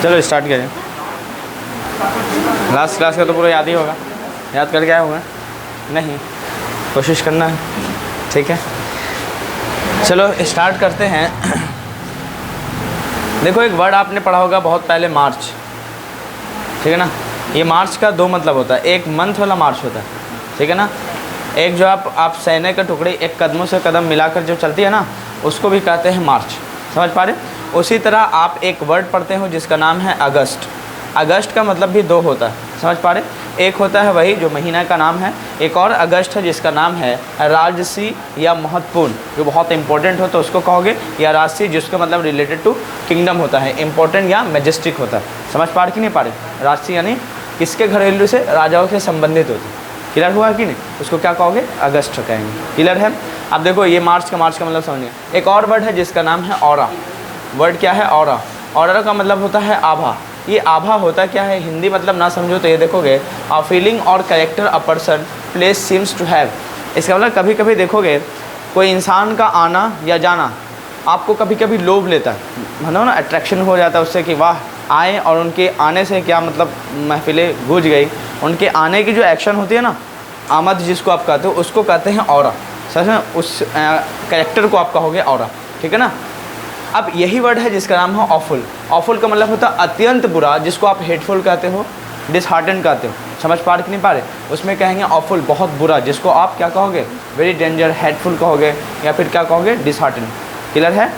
चलो स्टार्ट करें। Last class का तो पूरा याद ही होगा, याद करके आया होगा नहीं, कोशिश करना है, ठीक है। चलो स्टार्ट करते हैं। देखो एक वर्ड आपने पढ़ा होगा बहुत पहले, मार्च, ठीक है ना। ये मार्च का दो मतलब होता है, एक मंथ वाला मार्च होता है, ठीक है ना। एक जो आप सैन्य का टुकड़ी एक कदमों से कदम मिलाकर जो चलती है ना, उसको भी कहते हैं मार्च, समझ पा रहे। उसी तरह आप एक वर्ड पढ़ते हो जिसका नाम है अगस्त। अगस्त का मतलब भी दो होता है, समझ पा रहे। एक होता है वही जो महीना का नाम है, एक और अगस्त है जिसका नाम है राजसी या महत्वपूर्ण, जो बहुत इंपॉर्टेंट हो तो उसको कहोगे, या राजसी जिसका मतलब रिलेटेड टू किंगडम होता है, इंपॉर्टेंट या मैजेस्टिक होता है। समझ पा रहे कि नहीं पा रहे। राजसी यानी किसके घरेलू से, राजाओं से संबंधित होती है। क्लियर हुआ कि नहीं, उसको क्या कहोगे, अगस्त कहेंगे। क्लियर है। अब देखो ये मार्च का मतलब समझिए। एक और वर्ड है जिसका नाम है ऑरा। वर्ड क्या है, ऑरा। ऑरा का मतलब होता है आभा। ये आभा होता क्या है, हिंदी मतलब ना समझो तो ये देखोगे, अ फीलिंग और character a person place seems to have. इसका मतलब कभी कभी देखोगे कोई इंसान का आना या जाना आपको कभी कभी लोभ लेता है, मतलब ना अट्रैक्शन हो जाता है उससे कि वाह आए, और उनके आने से क्या मतलब महफिलें गूंज गई। उनके आने की जो एक्शन होती है ना, आमद जिसको आप कहते हो, उसको कहते हैं ऑरा। सच में उस कैरेक्टर को आप कहोगे ऑरा, ठीक है ना। अब यही वर्ड है जिसका नाम है ऑफुल। ऑफुल का मतलब होता है अत्यंत बुरा, जिसको आप हेटफुल कहते हो, डिसहार्टेंड कहते हो। समझ पा रहे कि नहीं पा रहे। उसमें कहेंगे ऑफुल, बहुत बुरा, जिसको आप क्या कहोगे, वेरी डेंजर, हेटफुल कहोगे, या फिर क्या कहोगे, डिसहार्टेंड। क्लियर है।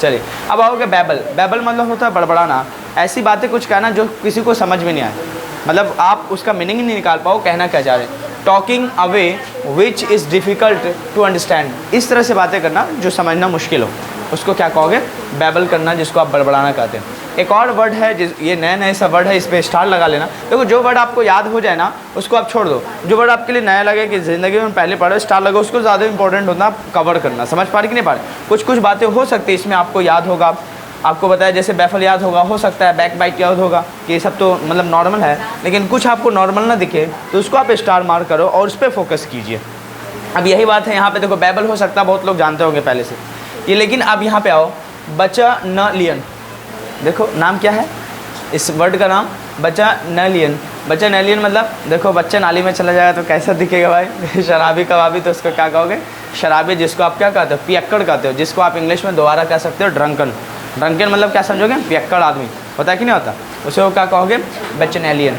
चलिए अब आओगे बैबल। बैबल मतलब होता है बड़बड़ाना, ऐसी बातें कुछ कहना जो किसी को समझ में नहीं आए, मतलब आप उसका मीनिंग ही नहीं निकाल पाओ, कहना क्या चाह रहे हैं। Talking away which is difficult to understand, इस तरह से बातें करना जो समझना मुश्किल हो, उसको क्या कहोगे, बैबल करना, जिसको आप बड़बड़ाना कहते हैं। एक और वर्ड है ये नए सा वर्ड है, इस पर स्टार लगा लेना। देखो जो वर्ड आपको याद हो जाए ना उसको आप छोड़ दो, जो वर्ड आपके लिए नया लगे कि ज़िंदगी में पहले पढ़ो स्टार लगा, उसको ज़्यादा इंपॉर्टेंट होता है कवर करना। समझ पा रहे कि नहीं पा रहे। कुछ बातें हो सकती है इसमें आपको याद होगा, आपको बताया जैसे बैफल याद होगा, हो सकता है बैक बाइट याद होगा, कि ये सब तो मतलब नॉर्मल है, लेकिन कुछ आपको नॉर्मल ना दिखे तो उसको आप स्टार मार्क करो और उस पर फोकस कीजिए। अब यही बात है यहाँ पे देखो, बैबल हो सकता है बहुत लोग जानते होंगे पहले से ये, लेकिन अब यहाँ पे आओ, बचैनलियन। देखो नाम क्या है इस वर्ड का नाम, बचैनलियन। बचैनलियन मतलब देखो बच्चा नाली में चला जाएगा तो कैसा दिखेगा भाई, शराबी कबाबी, तो उसको क्या कहोगे, शराबी, जिसको आप क्या कहते हो, पियक्कड़ कहते हो, जिसको आप इंग्लिश में दोबारा कह सकते हो ड्रंकन। ड्रंकन मतलब क्या समझोगे, पियक्कड़ आदमी, होता है कि नहीं होता, उसे वो क्या कहोगे, बचैनलियन।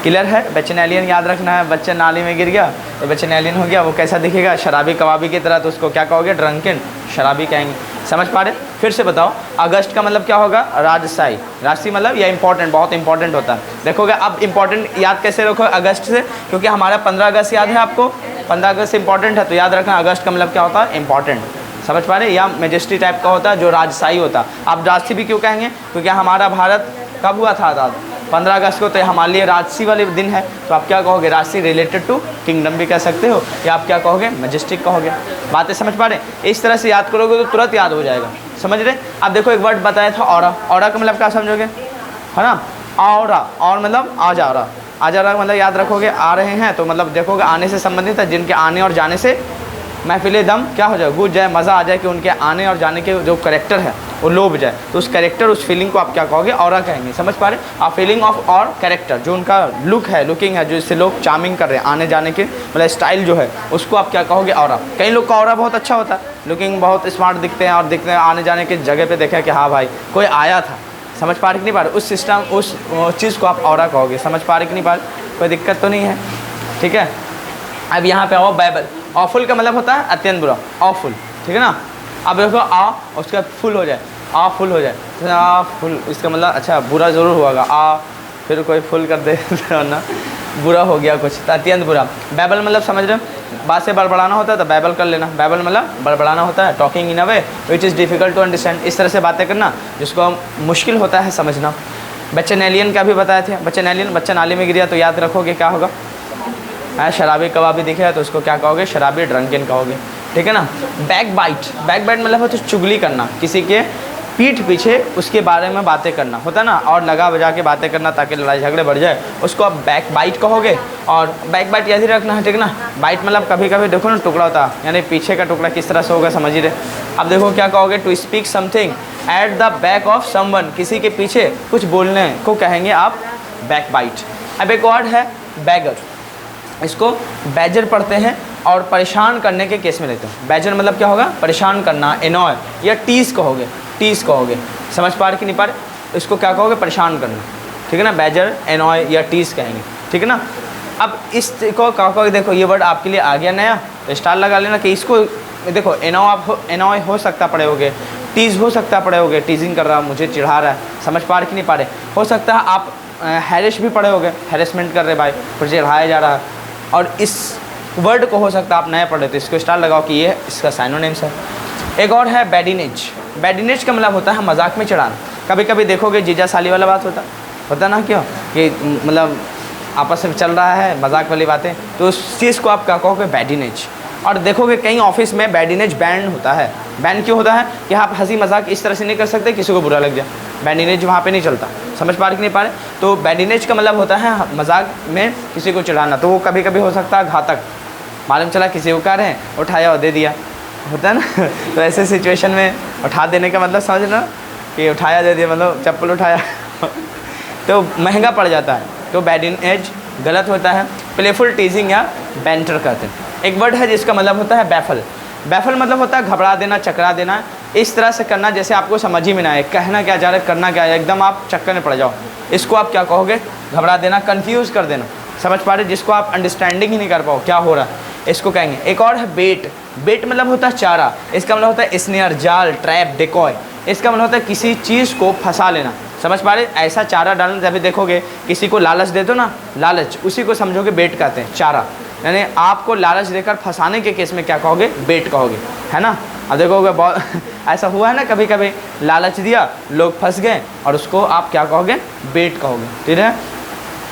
क्लियर है। बचैनलियन याद रखना है, बच्चा नाली में गिर गया तो बचैनलियन हो गया, वो कैसा दिखेगा, शराबी कबाबी की तरह, तो उसको क्या कहोगे, ड्रंकन, शराबी कहेंगे। समझ पा रहे। फिर से बताओ, अगस्त का मतलब क्या होगा, राजशाही। राजसी मतलब यह इंपॉर्टेंट, बहुत इंपॉर्टेंट होता है। देखोगे अब इंपॉर्टेंट याद कैसे रखो अगस्त से, क्योंकि हमारा 15 अगस्त याद है आपको, 15 अगस्त इंपॉर्टेंट है, तो याद रखना अगस्त का मतलब क्या होता है, इंपॉर्टेंट। समझ पा रहे। या मेजेस्टी टाइप का होता है जो राजशाही होता है। आप राजसी भी क्यों कहेंगे, क्योंकि हमारा भारत कब हुआ था आज़ाद, 15 अगस्त को, तो हमारे लिए राजसी वाले दिन है, तो आप क्या कहोगे, राजसी, रिलेटेड टू किंगडम भी कह सकते हो, या आप क्या कहोगे, मैजेस्टिक कहोगे। बातें समझ पा रहे। इस तरह से याद करोगे तो तुरंत याद हो जाएगा। समझ रहे। अब देखो एक वर्ड बताया था ऑरा। ऑरा का मतलब क्या समझोगे, है ना, ऑरा, और मतलब आ जा रहा, आ जा रहा मतलब याद रखोगे, आ रहे हैं तो मतलब देखोगे आने से संबंधित है, जिनके आने और जाने से महफिले दम क्या हो जाए, गूंज जाए, मज़ा आ जाए, कि उनके आने और जाने के जो करेक्टर है वो लोभ जाए, तो उस करेक्टर, उस फीलिंग को आप क्या कहोगे, ऑरा कहेंगे। समझ पा रहे। आ फीलिंग ऑफ और कैरेक्टर, जो उनका लुक है, लुकिंग है, जो इससे लोग चार्मिंग कर रहे हैं, आने जाने के मतलब स्टाइल जो है, उसको आप क्या कहोगे, ऑरा। कई लोग का ऑरा बहुत अच्छा होता है, लुकिंग बहुत स्मार्ट दिखते हैं, और दिखते हैं आने जाने की जगह पर देखा कि हाँ भाई कोई आया था। समझ पा रहे कि नहीं पा रहे। उस सिस्टम, उस चीज़ को आप ऑरा कहोगे। समझ पा रहे कि नहीं पा रहे, कोई दिक्कत तो नहीं है, ठीक है। अब यहाँ पे आओ बैबल। ऑफुल का मतलब होता है अत्यंत बुरा, ऑफुल, ठीक है ना। अब देखो आ, उसका फुल हो जाए, आ फुल हो जाए, तो आ फुल, इसका मतलब अच्छा बुरा ज़रूर होगा, आ फिर कोई फुल कर दे ना, बुरा हो गया कुछ, तो अत्यंत बुरा। बैबल मतलब समझ रहे हो, बात से बड़बड़ाना होता है तो बैबल कर लेना। बैबल मतलब बड़बड़ाना होता है, talking in a way which is difficult to understand, इस तरह से बातें करना जिसको मुश्किल होता है समझना। बचैनलियन का भी बताए थे। बचैनलियन, बच्चा नाली में गिरा तो याद रखोगे क्या होगा, शराबी कबाबी दिखे तो उसको क्या कहोगे, शराबी, ड्रंकन कहोगे, ठीक है ना। Back bite. बैक बाइट मतलब होता है चुगली करना, किसी के पीठ पीछे उसके बारे में बातें करना होता है ना, और लगा बजा के बातें करना ताकि लड़ाई झगड़े बढ़ जाए, उसको आप बैक बाइट कहोगे। और बैक बाइट याद ही रखना है, ठीक है ना। बाइट मतलब कभी कभी देखो ना टुकड़ा होता है, यानी पीछे का टुकड़ा किस तरह से होगा समझ ही रहे। अब देखो क्या कहोगे, to speak something at the back of someone, किसी के पीछे कुछ बोलने को कहेंगे आप बैक बाइट। अब एक वर्ड है बैगर, इसको बैजर पढ़ते हैं और परेशान करने के केस में लेते हैं। बैजर मतलब क्या होगा, परेशान करना, एनॉय या टीस कहोगे, टीस कहोगे, समझ पा रहे कि नहीं पा रहे, इसको क्या कहोगे, परेशान करना, ठीक है ना। बैजर, एनॉय या टीस कहेंगे, ठीक है ना। अब इसको क्या कहोगे, देखो ये वर्ड आपके लिए आ गया नया, तो स्टार लगा लेना कि इसको देखो एनॉय हो सकता पड़े होगे, टीज़ हो सकता पड़े होगे, टीजिंग कर रहा, मुझे चिढ़ा रहा है, समझ पा रहे कि नहीं पा रहे। हो सकता है आप हैरिश भी पढ़े होगे, हैरेसमेंट कर रहे भाई, फिर चिढ़ाया जा रहा है। और इस वर्ड को हो सकता है आप नया पढ़े, तो इसको स्टार लगाओ कि ये इसका साइनोनिम्स है। एक और है बैडिनेज। बैडिनेज का मतलब होता है मजाक में चढ़ाना। कभी कभी देखोगे जीजा साली वाला बात होता ना, क्यों कि मतलब आपस में चल रहा है मजाक वाली बातें, तो उस चीज़ को आप क्या कहोगे, बैडिनेज। और देखोगे कहीं ऑफिस में बैडिनेज बैन होता है। बैन क्यों होता है कि आप हंसी मजाक इस तरह से नहीं कर सकते किसी को बुरा लग जाए, बैडिनेज वहाँ पे नहीं चलता, समझ पा रहे कि नहीं पा रहे। तो बैडिनेज का मतलब होता है मजाक में किसी को चिढ़ाना, तो वो कभी कभी हो सकता है घातक। मालूम चला किसी को कह रहे हैं उठाया और दे दिया, होता है ना तो ऐसे सिचुएशन में उठा देने का मतलब समझ ना, कि उठाया दे दिया मतलब चप्पल उठाया तो महंगा पड़ जाता है, तो बैडिनेज गलत होता है। प्लेफुल टीजिंग या बैंटर कहते हैं। एक वर्ड है जिसका मतलब होता है बैफल। बैफल मतलब होता है घबरा देना, चकरा देना, इस तरह से करना जैसे आपको समझ ही में ना आए, कहना क्या जा रहा है, करना क्या है, एकदम आप चक्कर में पड़ जाओ, इसको आप क्या कहोगे, घबरा देना, कंफ्यूज कर देना, समझ पा रहे, जिसको आप अंडरस्टैंडिंग ही नहीं कर पाओ क्या हो रहा है, इसको कहेंगे। एक और है बेट। बेट मतलब होता है चारा, इसका मतलब होता है स्नेयर, जाल, ट्रैप, डेकॉय, इसका मतलब होता है किसी चीज़ को फंसा लेना, समझ पा रहे, ऐसा चारा डालना। जब भी देखोगे किसी को लालच दे दो ना, लालच, उसी को समझोगे बेट कहते हैं, चारा, यानी आपको लालच देकर फंसाने के केस में क्या कहोगे, बेट कहोगे, है ना। अब देखोगे बहुत ऐसा हुआ है ना, कभी कभी लालच दिया, लोग फंस गए और उसको आप क्या कहोगे, बेट कहोगे, ठीक है।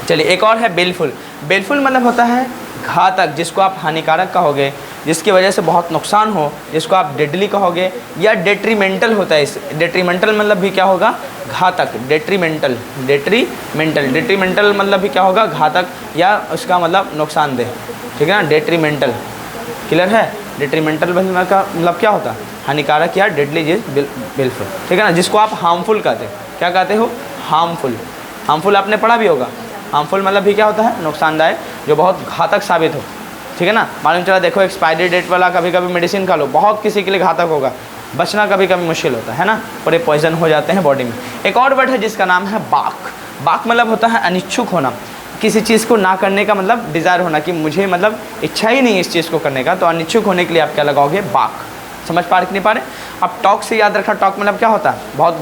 चलिए एक और है बेलफुल। बेलफुल मतलब होता है घातक, जिसको आप हानिकारक कहोगे, जिसकी वजह से बहुत नुकसान हो, जिसको आप डेडली कहोगे, या डेट्रीमेंटल होता है। इस डेट्रीमेंटल मतलब भी क्या होगा, घातक, डेट्रीमेंटल, डेट्रीमेंटल मतलब भी क्या होगा, घातक, या उसका मतलब नुकसानदेह, ठीक है ना। डेट्रीमेंटल क्लियर है। डेट्रीमेंटल का मतलब क्या होता है, हानिकारक या डेडली चीज, बेलफुल, ठीक है ना। जिसको आप हार्मफुल कहते हैं, क्या कहते हो, हार्मफुल। हार्मफुल आपने पढ़ा भी होगा, हार्मफुल मतलब भी क्या होता है, नुकसानदायक, जो बहुत घातक साबित हो, ठीक है ना। मालूम चला देखो एक्सपायरी डेट वाला कभी कभी मेडिसिन खा लो, बहुत किसी के लिए घातक होगा, बचना कभी कभी मुश्किल होता है ना, पूरे पॉइजन हो जाते हैं बॉडी में। एक और वर्ड है जिसका नाम है बाक। बाक मतलब होता है अनिच्छुक होना, किसी चीज़ को ना करने का मतलब डिज़ायर होना, कि मुझे मतलब इच्छा ही नहीं है इस चीज़ को करने का, तो अनिच्छुक होने के लिए आप क्या लगाओगे, बाक। समझ पा रहे कि नहीं पा रहे। अब टॉक से याद रखना, टॉक मतलब क्या होता है, बहुत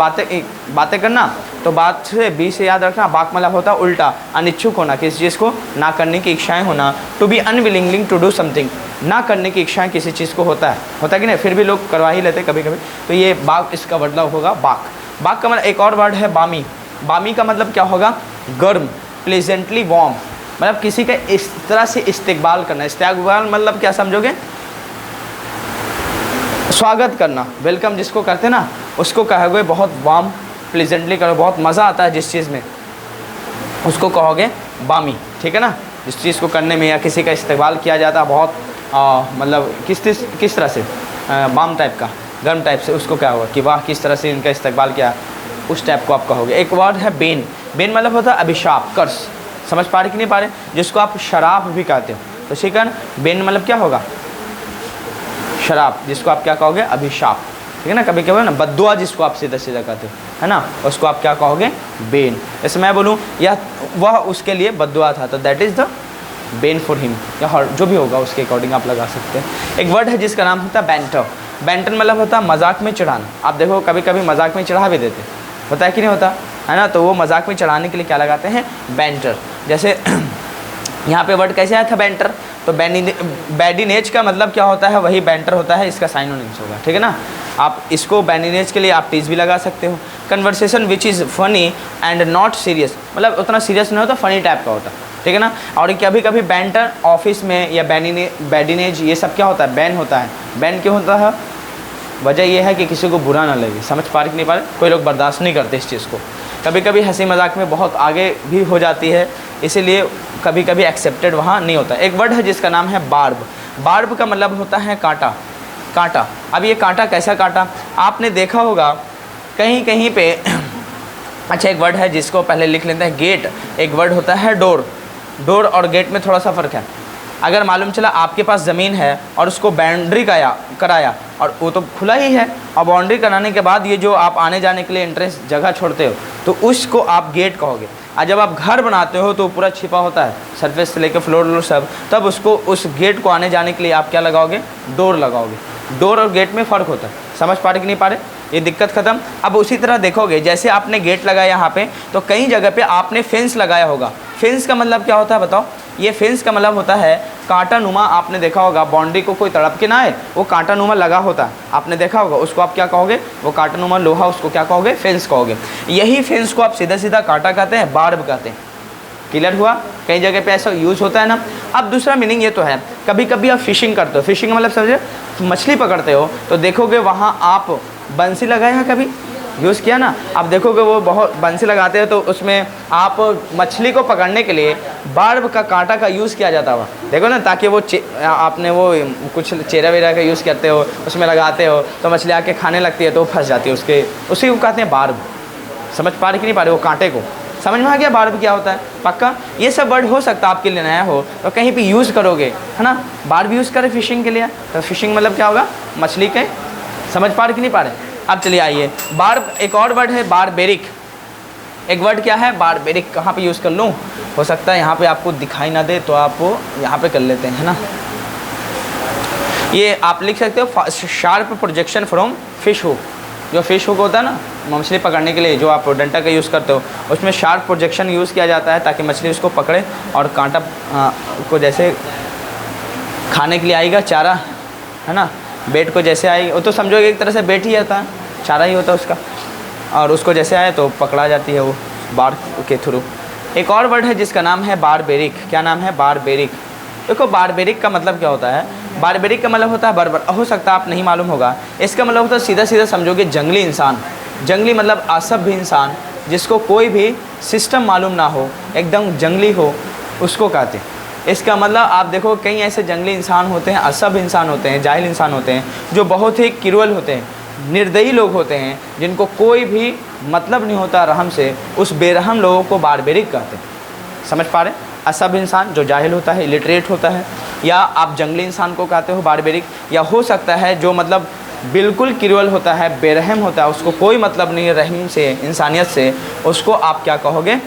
बातें करना, तो बात से बी से याद रखना, बाक मतलब होता है उल्टा, अनिच्छुक होना, किसी चीज़ को ना करने की इच्छाएं होना, to be unwilling to do something, ना करने की इच्छाएं किसी चीज़ को होता है कि नहीं, फिर भी लोग करवा ही लेते कभी कभी, तो ये बाक इसका मतलब होगा बाक। बाक का मतलब एक और वर्ड है बामी। बामी का मतलब क्या होगा, गर्म, प्लेजेंटली वार्म, मतलब किसी का इस तरह से इस्तेकबाल करना। इस्तेकबाल मतलब क्या समझोगे, स्वागत करना, वेलकम जिसको करते ना, उसको कहोगे बहुत वार्म, प्लेजेंटली करो, बहुत मज़ा आता है जिस चीज़ में, उसको कहोगे बामी, ठीक है ना। जिस चीज़ को करने में या किसी का इस्तेकबाल किया जाता है बहुत मतलब किस तरह से, बाम टाइप का, गर्म टाइप से, उसको क्या होगा कि वाह किस तरह से इनका इस्तेकबाल किया, उस टाइप को आप कहोगे। एक वर्ड है बेन। बेन मतलब होता है अभिशाप, कर्स, समझ पा रहे कि नहीं पा रहे, जिसको आप शराब भी कहते हो, तो ठीक है ना। बेन मतलब क्या होगा, शराब, जिसको आप क्या कहोगे, अभिशाप, ठीक है ना। कभी कभी ना बद्दुआ, जिसको आप सीधा सीधा कहते हो, है ना, उसको आप क्या कहोगे, बेन। जैसे मैं बोलूँ या वह उसके लिए बद्दुआ था, तो that is the Ben for him, या जो भी होगा उसके अकॉर्डिंग आप लगा सकते हैं। एक वर्ड है जिसका नाम होता है बैंटर। बैंटर मतलब होता है मजाक में चढ़ाना। आप देखो कभी कभी मजाक में चढ़ा भी देते, होता है कि नहीं होता, है ना, तो वो मजाक में चढ़ाने के लिए क्या लगाते हैं, बैंटर। जैसे यहाँ पे वर्ड कैसे आया था, बैंटर, तो बैडिनेज का मतलब क्या होता है, वही बैंटर होता है, इसका साइनोनिम्स होगा, ठीक है ना। आप इसको बैडिनेज के लिए आप टीज भी लगा सकते हो। Conversation which is funny and not serious, मतलब उतना सीरियस नहीं होता, फनी टाइप का होता है, ठीक है ना। और कभी कभी बैंटर ऑफिस में या बैडिनेज ये सब क्या होता है, बैन होता है। बैन क्यों होता है, वजह यह है कि किसी को बुरा ना लगे। समझ पा रहे कि नहीं पा रहे? कोई लोग बर्दाश्त नहीं करते इस चीज़ को। कभी कभी हंसी मजाक में बहुत आगे भी हो जाती है, इसीलिए कभी कभी एक्सेप्टेड वहाँ नहीं होता। एक वर्ड है जिसका नाम है बार्ब। बार्ब का मतलब होता है कांटा, कांटा। अब ये कांटा कैसा कांटा? आपने देखा होगा कहीं कहीं पे अच्छा, एक वर्ड है जिसको पहले लिख लेते हैं, गेट। एक वर्ड होता है डोर। डोर और गेट में थोड़ा सा फ़र्क है। अगर मालूम चला आपके पास ज़मीन है और उसको बाउंड्री कराया और वो तो खुला ही है, और बाउंड्री कराने के बाद ये जो आप आने जाने के लिए एंट्रेंस जगह छोड़ते हो तो उसको आप गेट कहोगे। और जब आप घर बनाते हो तो पूरा छिपा होता है, सरफेस से लेकर फ्लोर सब, तब उसको उस गेट को आने जाने के लिए आप क्या लगाओगे? डोर लगाओगे। डोर और गेट में फ़र्क होता है। समझ पा रहे कि नहीं पा रहे? ये दिक्कत ख़त्म। अब उसी तरह देखोगे, जैसे आपने गेट लगाया यहाँ पे, तो कई जगह पे आपने फेंस लगाया होगा। फेंस का मतलब क्या होता है बताओ? ये फेंस का मतलब होता है कांटा नुमा। आपने देखा होगा बाउंड्री को कोई तड़प के ना आए, वो कांटा नुमा लगा होता है, आपने देखा होगा। उसको आप क्या कहोगे? वो कांटा नुमा लोहा, उसको क्या कहोगे? फेंस कहोगे। यही फेंस को आप सीधा सीधा कांटा कहते हैं, बार्ब कहते हैं। क्लियर हुआ? कई जगह पे ऐसा यूज़ होता है ना। अब दूसरा मीनिंग ये तो है, कभी कभी आप फिशिंग करते हो। फिशिंग मतलब समझे, मछली पकड़ते हो तो देखोगे वहाँ आप बंसी लगाए हैं, कभी यूज़ किया ना? आप देखोगे वो बहुत बंसी लगाते हैं तो उसमें आप मछली को पकड़ने के लिए बार्ब का कांटा का यूज़ किया जाता है। देखो ना, ताकि वो आपने वो कुछ चेहरा वेरा का यूज़ करते हो, उसमें लगाते हो तो मछली आके खाने लगती है तो फंस जाती है उसके, उसी को कहते हैं बार्ब। समझ पा रहे कि नहीं पा रहे? वो कांटे को समझ में आ गया बार्ब क्या होता है? पक्का ये सब वर्ड हो सकता है आपके लिए नया हो तो कहीं पे यूज़ करोगे, है ना? बार्ब यूज़ करें फिशिंग के लिए, तो फिशिंग मतलब क्या होगा? मछली के। समझ पा रहे कि नहीं पा रहे? अब चलिए आइए, बार्ब एक और वर्ड है बारबेरिक। एक वर्ड क्या है? बारबेरिक। कहाँ पे यूज़ कर लूँ? हो सकता है यहाँ पे आपको दिखाई ना दे तो आप यहाँ पे कर लेते हैं, है ना? ये आप लिख सकते हो, sharp projection from fish hook. जो फिश हुक होता है ना मछली पकड़ने के लिए, जो आप डंटा का यूज़ करते हो, उसमें शार्प प्रोजेक्शन यूज़ किया जाता है ताकि मछली उसको पकड़े और कांटा को जैसे खाने के लिए आएगा चारा, है ना? बेट को जैसे आएगी, वो तो समझोगे एक तरह से बेट ही आता है, चारा ही होता है उसका, और उसको जैसे आए तो पकड़ा जाती है वो बार के थ्रू। एक और वर्ड है जिसका नाम है बारबेरिक। क्या नाम है? बारबेरिक। देखो बारबेरिक का मतलब क्या होता है? बारबेरिक का मतलब होता है बर्बर। हो सकता है आप नहीं मालूम होगा, इसका मतलब होता है सीधा सीधा समझोगे जंगली इंसान। जंगली मतलब असभ्य इंसान, जिसको कोई भी सिस्टम मालूम ना हो, एकदम जंगली हो, उसको कहते हैं। इसका मतलब आप देखो कई ऐसे जंगली इंसान होते हैं, असभ्य इंसान होते हैं, जाहिल इंसान होते हैं, जो बहुत ही क्रूअल होते हैं, निर्दयी लोग होते हैं, जिनको कोई भी मतलब नहीं होता रहम से। उस बेरहम लोगों को बारबेरिक कहते हैं। समझ पा रहे? असभ्य इंसान जो जाहिल होता है, इलिटरेट होता है, या आप जंगली इंसान को कहते हो बारबेरिक। या हो सकता है जो मतलब बिल्कुल क्रूअल होता है, बेरहम होता है, उसको कोई मतलब नहीं है रहम से, इंसानियत से, उसको आप क्या कहोगे?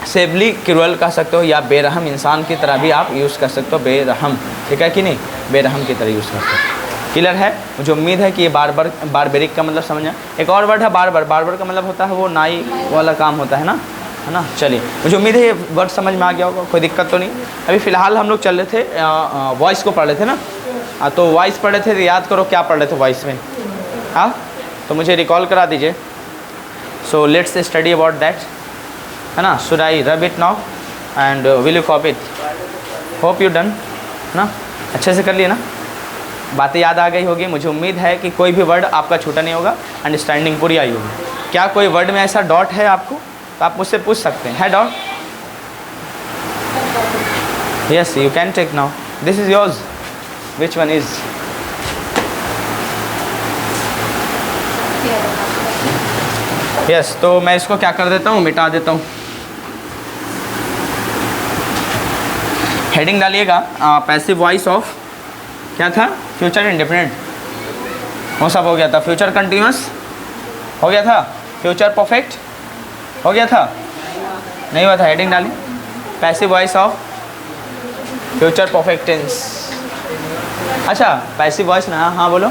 सेवली क्रूअल कह सकते हो, या बेरहम इंसान की तरह भी आप यूज़ कर सकते हो, बेरहम। ठीक है कि नहीं? बेरहम की तरह यूज़ कर सकते हो। क्लियर है? मुझे उम्मीद है कि ये बारबेरिक का मतलब समझा। एक और वर्ड है बार्बर। बार्बर का मतलब होता है वो नाई वाला काम होता है ना? चलिए, मुझे उम्मीद है ये वर्ड समझ में आ गया होगा, कोई दिक्कत तो नहीं। अभी फ़िलहाल हम लोग चल रहे थे, वॉइस को पढ़ रहे थे ना, तो वॉइस पढ़ रहे थे, तो याद करो क्या पढ़ रहे थे वॉइस में, हाँ? तो मुझे रिकॉल करा दीजिए। So let's study about that, है ना? Should I rub it now and will you copy it? Hope you done, है ना? अच्छे से कर लिए ना? बातें याद आ गई होगी। मुझे उम्मीद है कि कोई भी वर्ड आपका छूटा नहीं होगा, अंडरस्टैंडिंग पूरी आई होगी। क्या कोई वर्ड में ऐसा डॉट है आपको? तो आप मुझसे पूछ सकते हैं, है dot? Yes, you can take now, this is yours. Which one is? Yes, तो मैं इसको क्या कर देता हूँ, मिटा देता हूँ। हेडिंग डालिएगा, पैसिव वॉइस ऑफ क्या था? फ्यूचर इंडेफिनिट, वो सब हो गया था। फ्यूचर कंटिन्यूअस हो गया था, फ्यूचर परफेक्ट हो गया था, नहीं हुआ था? हेडिंग डाली, passive voice of future perfect tense. अच्छा, पैसिव वॉइस ना, हाँ बोलो।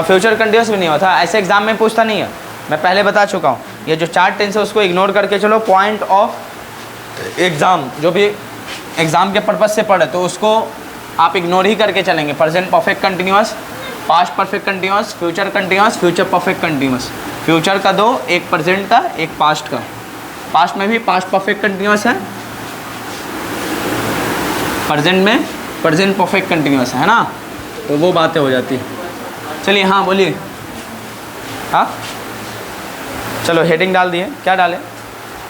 फ्यूचर कंटिन्यूअस भी नहीं हुआ था, ऐसे एग्जाम में पूछता नहीं है, मैं पहले बता चुका हूँ। ये जो 4 टेंस है उसको इग्नोर करके चलो, पॉइंट ऑफ एग्ज़ाम, जो भी एग्ज़ाम के पर्पज़ से पढ़े तो उसको आप इग्नोर ही करके चलेंगे। Present perfect continuous, past perfect continuous, future continuous, future perfect continuous. Future का 2, एक प्रेजेंट का, एक पास्ट का। पास्ट में भी पास्ट परफेक्ट कंटिन्यूअस है, प्रेजेंट में प्रेजेंट परफेक्ट कंटिन्यूअस है ना? तो वो बातें हो जाती। चलिए हाँ बोलिए। हाँ चलो हेडिंग डाल दिए, क्या डालें?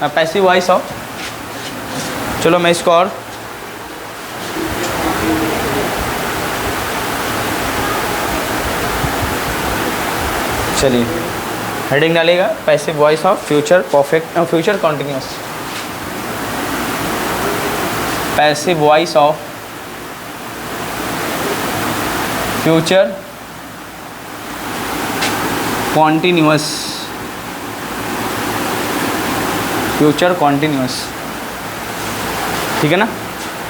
Passive voice of. चलो मैं इसको और चलिए हेडिंग डालेगा passive voice of future perfect future continuous. Passive voice of future continuous. Future continuous, ठीक है ना।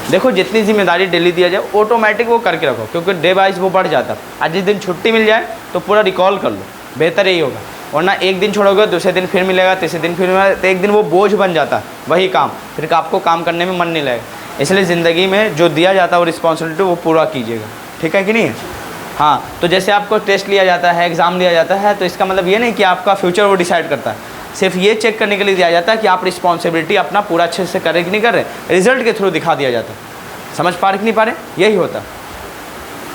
देखो जितनी जिम्मेदारी डेली दिया जाए ऑटोमेटिक वो करके रखो, क्योंकि डे वाइज वो बढ़ जाता है। आज जिस दिन छुट्टी मिल जाए तो पूरा रिकॉल कर लो, बेहतर यही होगा। वरना एक दिन छोड़ोगे दूसरे दिन फिर मिलेगा, तीसरे दिन फिर मिलेगा, तो एक दिन वो बोझ बन जाता है वही काम, फिर आपको काम करने में मन नहीं लगेगा। इसलिए ज़िंदगी में जो दिया जाता है वो रिस्पॉन्सिबिलिटी वो पूरा कीजिएगा, ठीक है कि नहीं। हाँ तो जैसे आपको टेस्ट लिया जाता है, एग्ज़ाम लिया जाता है, तो इसका मतलब ये नहीं कि आपका फ्यूचर वो डिसाइड करता है, सिर्फ ये चेक करने के लिए दिया जाता है कि आप रिस्पॉन्सिबिलिटी अपना पूरा अच्छे से कर रहे कि नहीं कर रहे, रिजल्ट के थ्रू दिखा दिया जाता है। समझ पा रहे कि नहीं पा रहे, यही होता।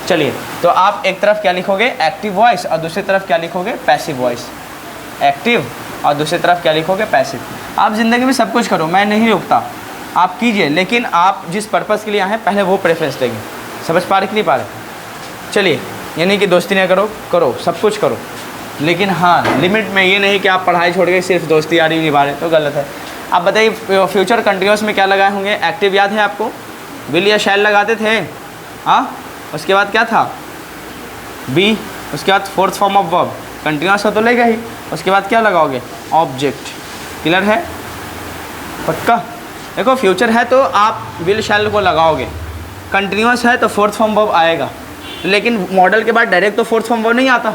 चलिए तो आप एक तरफ क्या लिखोगे एक्टिव वॉइस और दूसरी तरफ क्या लिखोगे पैसिव वॉइस। एक्टिव और दूसरी तरफ क्या लिखोगे पैसिव। आप ज़िंदगी में सब कुछ करो, मैं नहीं रोकता, आप कीजिए, लेकिन आप जिस पर्पज़ के लिए आए पहले वो प्रेफरेंस देंगे। समझ पा रहे कि नहीं पा रहे। चलिए ये नहीं कि दोस्ती नहीं करो, करो सब कुछ करो, लेकिन हाँ लिमिट में। ये नहीं कि आप पढ़ाई छोड़ के सिर्फ दोस्ती यारी निभा रहे, तो गलत है। आप बताइए फ्यूचर कंटिन्यूस में क्या लगाए होंगे? एक्टिव याद है आपको? विल या शैल लगाते थे। हाँ उसके बाद क्या था? बी। उसके बाद fourth form of verb, continuous तो लेगा ही। उसके बाद क्या लगाओगे? ऑब्जेक्ट। क्लियर है? पक्का? देखो फ्यूचर है तो आप विल शैल को लगाओगे, कंटिन्यूस है तो फोर्थ फॉर्म वर्ब आएगा, लेकिन मॉडल के बाद डायरेक्ट तो फोर्थ फॉर्म वर्ब नहीं आता।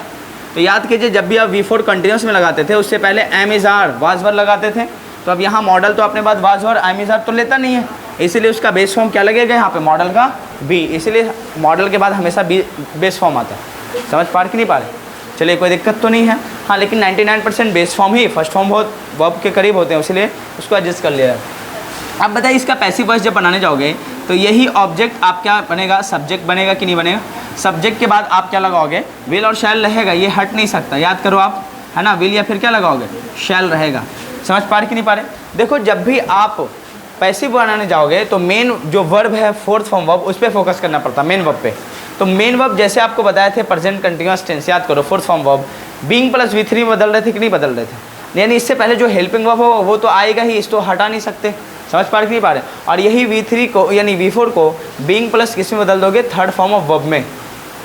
तो याद कीजिए जब भी आप V4 कंटिन्यूस में लगाते थे उससे पहले am is are was were लगाते थे। तो अब यहाँ मॉडल तो अपने पास was were am is are तो लेता नहीं है, इसीलिए उसका बेस फॉर्म क्या लगेगा यहाँ पे? मॉडल का बी। इसीलिए मॉडल के बाद हमेशा बी बेस फॉर्म आता है। समझ पा रहे कि नहीं पा रहे? चलिए कोई दिक्कत तो नहीं है। हाँ लेकिन 99% बेस फॉर्म ही फर्स्ट फॉर्म बहुत वर्ब के करीब होते हैं, इसलिए उसको एडजस्ट कर लिया है। अब बताइए इसका पैसिव वॉइस जब बनाने जाओगे तो यही ऑब्जेक्ट आप क्या बनेगा? सब्जेक्ट बनेगा कि नहीं बनेगा? सब्जेक्ट के बाद आप क्या लगाओगे? विल और शैल रहेगा, ये हट नहीं सकता, याद करो आप, है ना। विल या फिर क्या लगाओगे? शैल रहेगा। समझ पा रहे कि नहीं पा रहे? देखो जब भी आप पैसिव बनाने जाओगे तो मेन जो वर्ब है फोर्थ फॉर्म वर्ब उस पर फोकस करना पड़ता है, मेन वर्ब पे। तो मेन वर्ब जैसे आपको बताए थे प्रेजेंट कंटिन्यूअस टेंस, याद करो fourth form verb being plus V3 बदल रहे थे कि नहीं बदल रहे थे? यानी इससे पहले जो हेल्पिंग वर्ब हो वो तो आएगा ही, इसको हटा नहीं सकते। समझ पा रहे कि नहीं पा रहे? और यही V3 को यानी V4 को बीइंग प्लस किस में बदल दोगे? थर्ड फॉर्म ऑफ वर्ब में।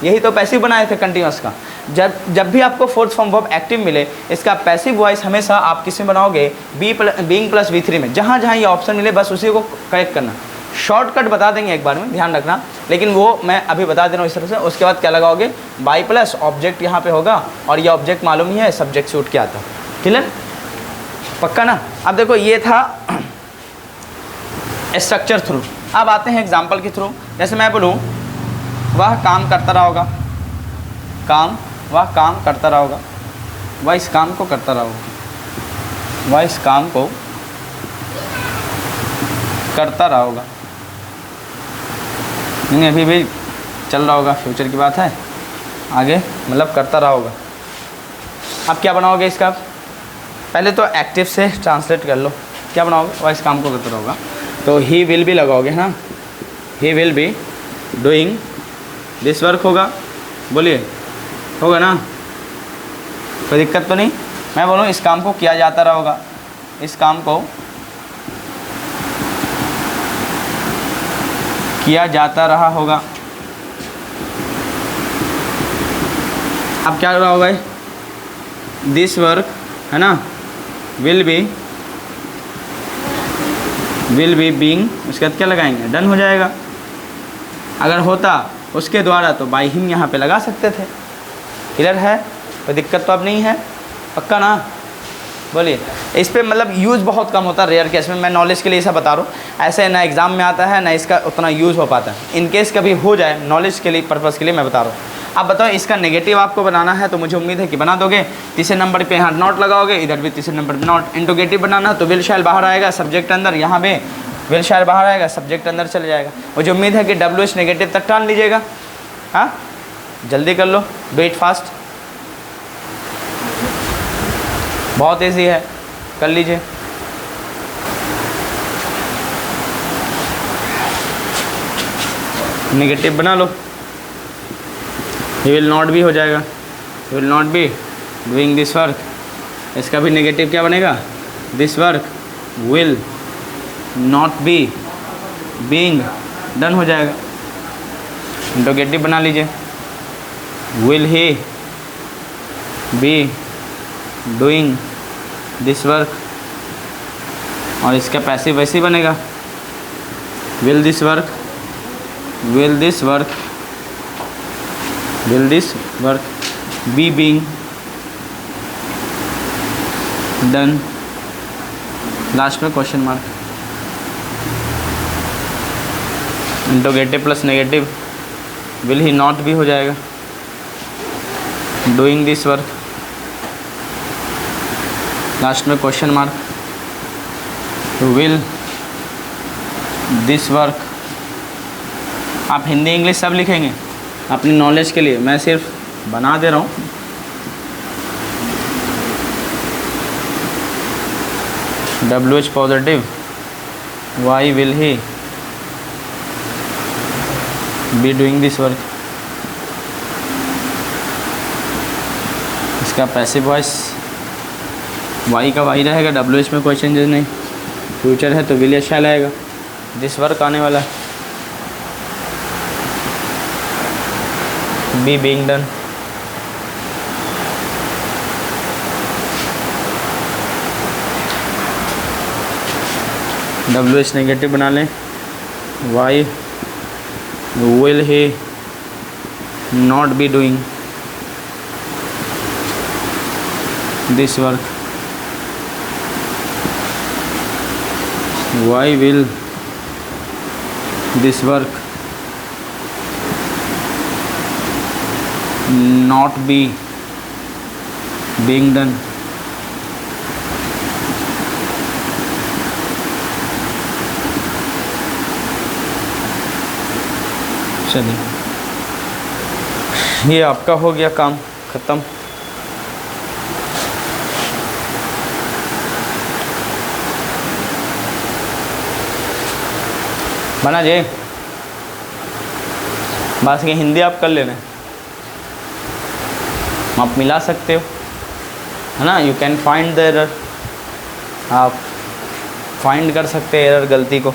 यही तो पैसिव बनाए थे कंटिन्यूअस का। जब भी आपको फोर्थ फॉर्म वर्ब एक्टिव मिले इसका पैसिव वॉइस हमेशा आप किस में बनाओगे? बीइंग प्लस V3 में। जहाँ जहाँ ये ऑप्शन मिले बस उसी को करेक्ट करना। शॉर्टकट बता देंगे एक बार में, ध्यान रखना, लेकिन वो मैं अभी बता दे रहा हूँ इस तरह से। उसके बाद क्या लगाओगे? बाई प्लस ऑब्जेक्ट यहाँ पे होगा, और ये ऑब्जेक्ट मालूम ही है सब्जेक्ट से उठ के आता। क्लियर? पक्का ना? अब देखो ये था स्ट्रक्चर थ्रू। अब आते हैं एग्जाम्पल के थ्रू। जैसे मैं बोलूँ वह काम करता रहा होगा, वह काम करता रहा होगा, वह इस काम को करता रहा होगा, वह इस काम को करता रहा होगा। नहीं अभी भी चल रहा होगा, फ्यूचर की बात है, आगे मतलब करता रहा होगा। अब क्या बनाओगे इसका? पहले तो एक्टिव से ट्रांसलेट कर लो। क्या बनाओगे? वह इस काम को करता रहा होगा, तो ही विल भी लगाओगे ना। He will be doing this work होगा। बोलिए होगा ना? कोई दिक्कत तो नहीं? मैं बोलूँ इस काम को किया जाता रहा होगा, इस काम को किया जाता रहा होगा। अब क्या रहा होगा? दिस वर्क है ना, विल बी बीइंग, उसके बाद क्या लगाएंगे? डन हो जाएगा। अगर होता उसके द्वारा तो बाई हिम यहाँ पे लगा सकते थे। क्लियर है? कोई दिक्कत तो अब नहीं है? पक्का ना? बोलिए। इस पे मतलब यूज़ बहुत कम होता है रेयर केस में, मैं नॉलेज के लिए ऐसा बता रहा हूँ। ऐसे ना एग्ज़ाम में आता है ना इसका उतना यूज़ हो पाता है। इन केस कभी हो जाए नॉलेज के लिए पर्पज़ के लिए मैं बता रहा हूँ। अब बताओ इसका नेगेटिव आपको बनाना है तो मुझे उम्मीद है कि बना दोगे। तीसरे नंबर पे यहाँ नॉट लगाओगे, इधर भी तीसरे नंबर पे नॉट। इंटरोगेटिव बनाना तो विल शैल बाहर आएगा, सब्जेक्ट अंदर, यहाँ पे विल शैल बाहर आएगा, सब्जेक्ट अंदर चले जाएगा। मुझे उम्मीद है कि WH नेगेटिव तक टाल लीजिएगा। हाँ जल्दी कर लो, डू इट फास्ट, बहुत ईजी है, कर लीजिए। नेगेटिव बना लो, ही विल नॉट बी हो जाएगा, he will not be doing this work. इसका भी नेगेटिव क्या बनेगा, this work will not be being done हो जाएगा। इंट्रोगेटिव बना लीजिए, will he be doing this work, और इसका पैसिव वैसे ही बनेगा, will this work, will this work, will this work be being done, last में question mark. Interrogative plus negative, will he not भी हो जाएगा, डूइंग दिस वर्क, लास्ट में question mark, will this work. आप Hindi English सब लिखेंगे अपनी knowledge के लिए, मैं सिर्फ बना दे रहा हूँ। WH positive, why will he be doing this work. इसका पैसिव वॉइस वाई का वाई रहेगा, WH में कोई चेंजेस नहीं, फ्यूचर है तो विल या शैल आएगा, दिस वर्क आने वाला है, be being done. WH negative बना लें, why will he not be doing this work, why will this work not be being done। चलिए, ये आपका हो गया काम ख़त्म। बना जी, बस ये हिंदी आप कर ले रहे हैं, आप मिला सकते हो, है ना। You can find the error, आप फाइंड कर सकते हैं एरर, गलती को।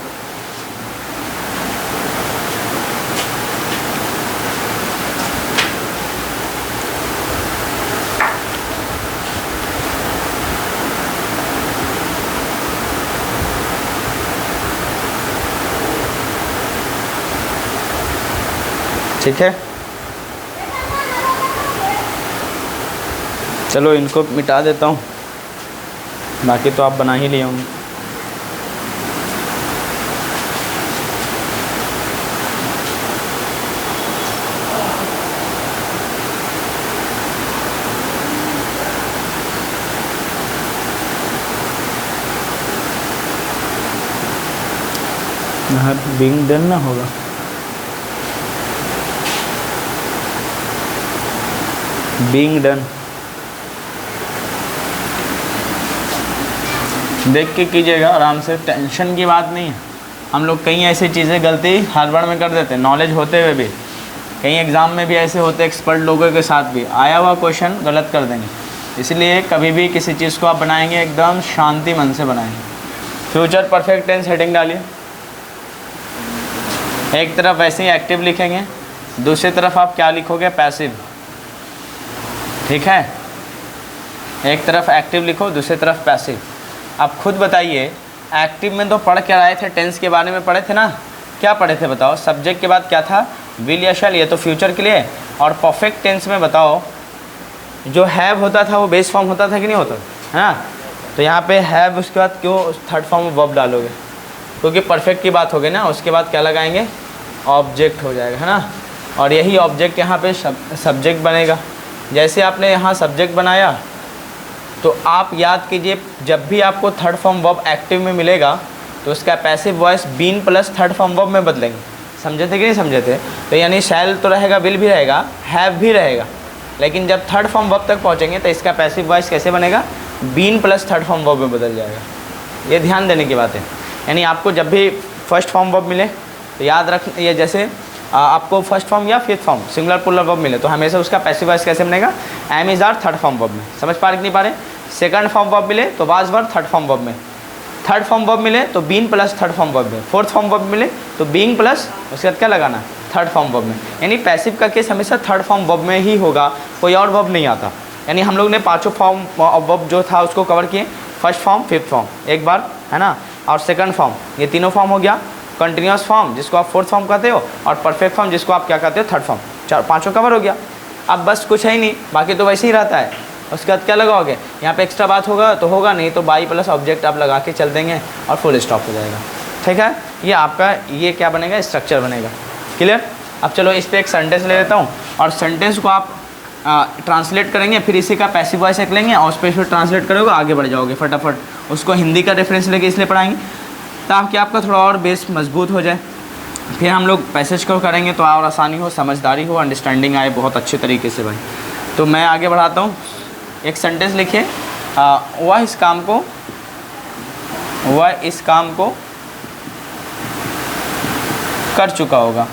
ठीक है, चलो इनको मिटा देता हूँ, बाकी तो आप बना ही लिए होंगे। यहाँ बीइंग डन ना होगा, बीइंग डन देख के कीजिएगा आराम से, टेंशन की बात नहीं है। हम लोग कई ऐसी चीज़ें गलती हड़बड़ में कर देते हैं, नॉलेज होते हुए भी। कई एग्ज़ाम में भी ऐसे होते, एक्सपर्ट लोगों के साथ भी आया हुआ क्वेश्चन गलत कर देंगे। इसलिए कभी भी किसी चीज़ को आप बनाएंगे एकदम शांति मन से बनाएंगे। फ्यूचर परफेक्ट टेंस हेडिंग डालिए, एक तरफ वैसे ही एक्टिव लिखेंगे, दूसरी तरफ आप क्या लिखोगे, पैसिव। ठीक है, एक तरफ एक्टिव लिखो, दूसरी तरफ पैसिव। आप खुद बताइए, एक्टिव में तो पढ़ के आए थे, टेंस के बारे में पढ़े थे ना, क्या पढ़े थे बताओ। सब्जेक्ट के बाद क्या था, विल या शैल, ये तो फ्यूचर के लिए। और परफेक्ट टेंस में बताओ, जो हैव होता था वो बेस फॉर्म होता था कि नहीं होता, है ना। तो यहाँ पे हैव, उसके बाद क्यों थर्ड फॉर्म में वर्ब डालोगे, क्योंकि परफेक्ट की बात हो गई ना। उसके बाद क्या लगाएंगे, ऑब्जेक्ट हो जाएगा, है ना। और यही ऑब्जेक्ट यहाँ पे सब्जेक्ट बनेगा। जैसे आपने यहाँ सब्जेक्ट बनाया, तो आप याद कीजिए, जब भी आपको थर्ड फॉर्म वर्ब एक्टिव में मिलेगा तो उसका passive voice been plus third form verb में बदलेंगे। समझे थे कि नहीं समझे थे? तो यानी शैल तो रहेगा, विल भी रहेगा, हैव भी रहेगा, लेकिन जब थर्ड फॉर्म वर्ब तक पहुँचेंगे तो इसका पैसिव वॉइस कैसे बनेगा? Been plus third form verb में बदल जाएगा। ये ध्यान देने की बात है। यानी आपको जब भी फर्स्ट फॉर्म वर्ब मिले तो याद रख, ये जैसे आपको फर्स्ट फॉर्म या fifth form singular plural verb मिले तो हमेशा उसका पैसिव वॉइस कैसे बनेगा? Am is are third form verb में। समझ पा रहे कि नहीं पा रहे? सेकंड फॉर्म वर्ब मिले तो was verb third form verb में, थर्ड फॉर्म वर्ब मिले तो been plus third form verb में, फोर्थ फॉर्म वर्ब मिले तो बीइंग प्लस उसके बाद क्या लगाना? थर्ड फॉर्म वर्ब में। यानी पैसिव का केस हमेशा थर्ड फॉर्म वर्ब में ही होगा, कोई और वर्ब नहीं आता। यानी हम लोग ने पाँचों फॉर्म वर्ब जो था उसको कवर किए, फर्स्ट फॉर्म, फिफ्थ फॉर्म एक बार, है ना, और सेकंड फॉर्म, ये तीनों फॉर्म हो गया। कंटिन्यूस फॉर्म जिसको आप फोर्थ फॉर्म कहते हो, और परफेक्ट फॉर्म जिसको आप क्या कहते हो? Third form. चार पाँचों कवर हो गया। अब बस कुछ है ही नहीं, बाकी तो वैसे ही रहता है। उसके बाद क्या लगाओगे? यहाँ पे एक्स्ट्रा बात होगा तो होगा, नहीं तो बाई प्लस ऑब्जेक्ट आप लगा के चल देंगे और फुल स्टॉप हो जाएगा। ठीक है, ये आपका ये क्या बनेगा? स्ट्रक्चर बनेगा। क्लियर? अब चलो इस पर एक सेंटेंस ले लेता हूँ और सेंटेंस को आप ट्रांसलेट करेंगे, फिर इसी का पैसिव वॉइस एक लेंगे और उस पर फिर ट्रांसलेट करोगे, आगे बढ़ जाओगे फटाफट। उसको हिंदी का रेफरेंस लेके इसलिए पढ़ाएंगे ताकि आपका थोड़ा और बेस मजबूत हो जाए। फिर हम लोग पैसेज को करेंगे तो और आसानी हो, समझदारी हो, अंडरस्टैंडिंग आए बहुत अच्छे तरीके से भाई। तो मैं आगे बढ़ाता हूँ। एक सेंटेंस लिखिए, वह इस काम को कर चुका होगा,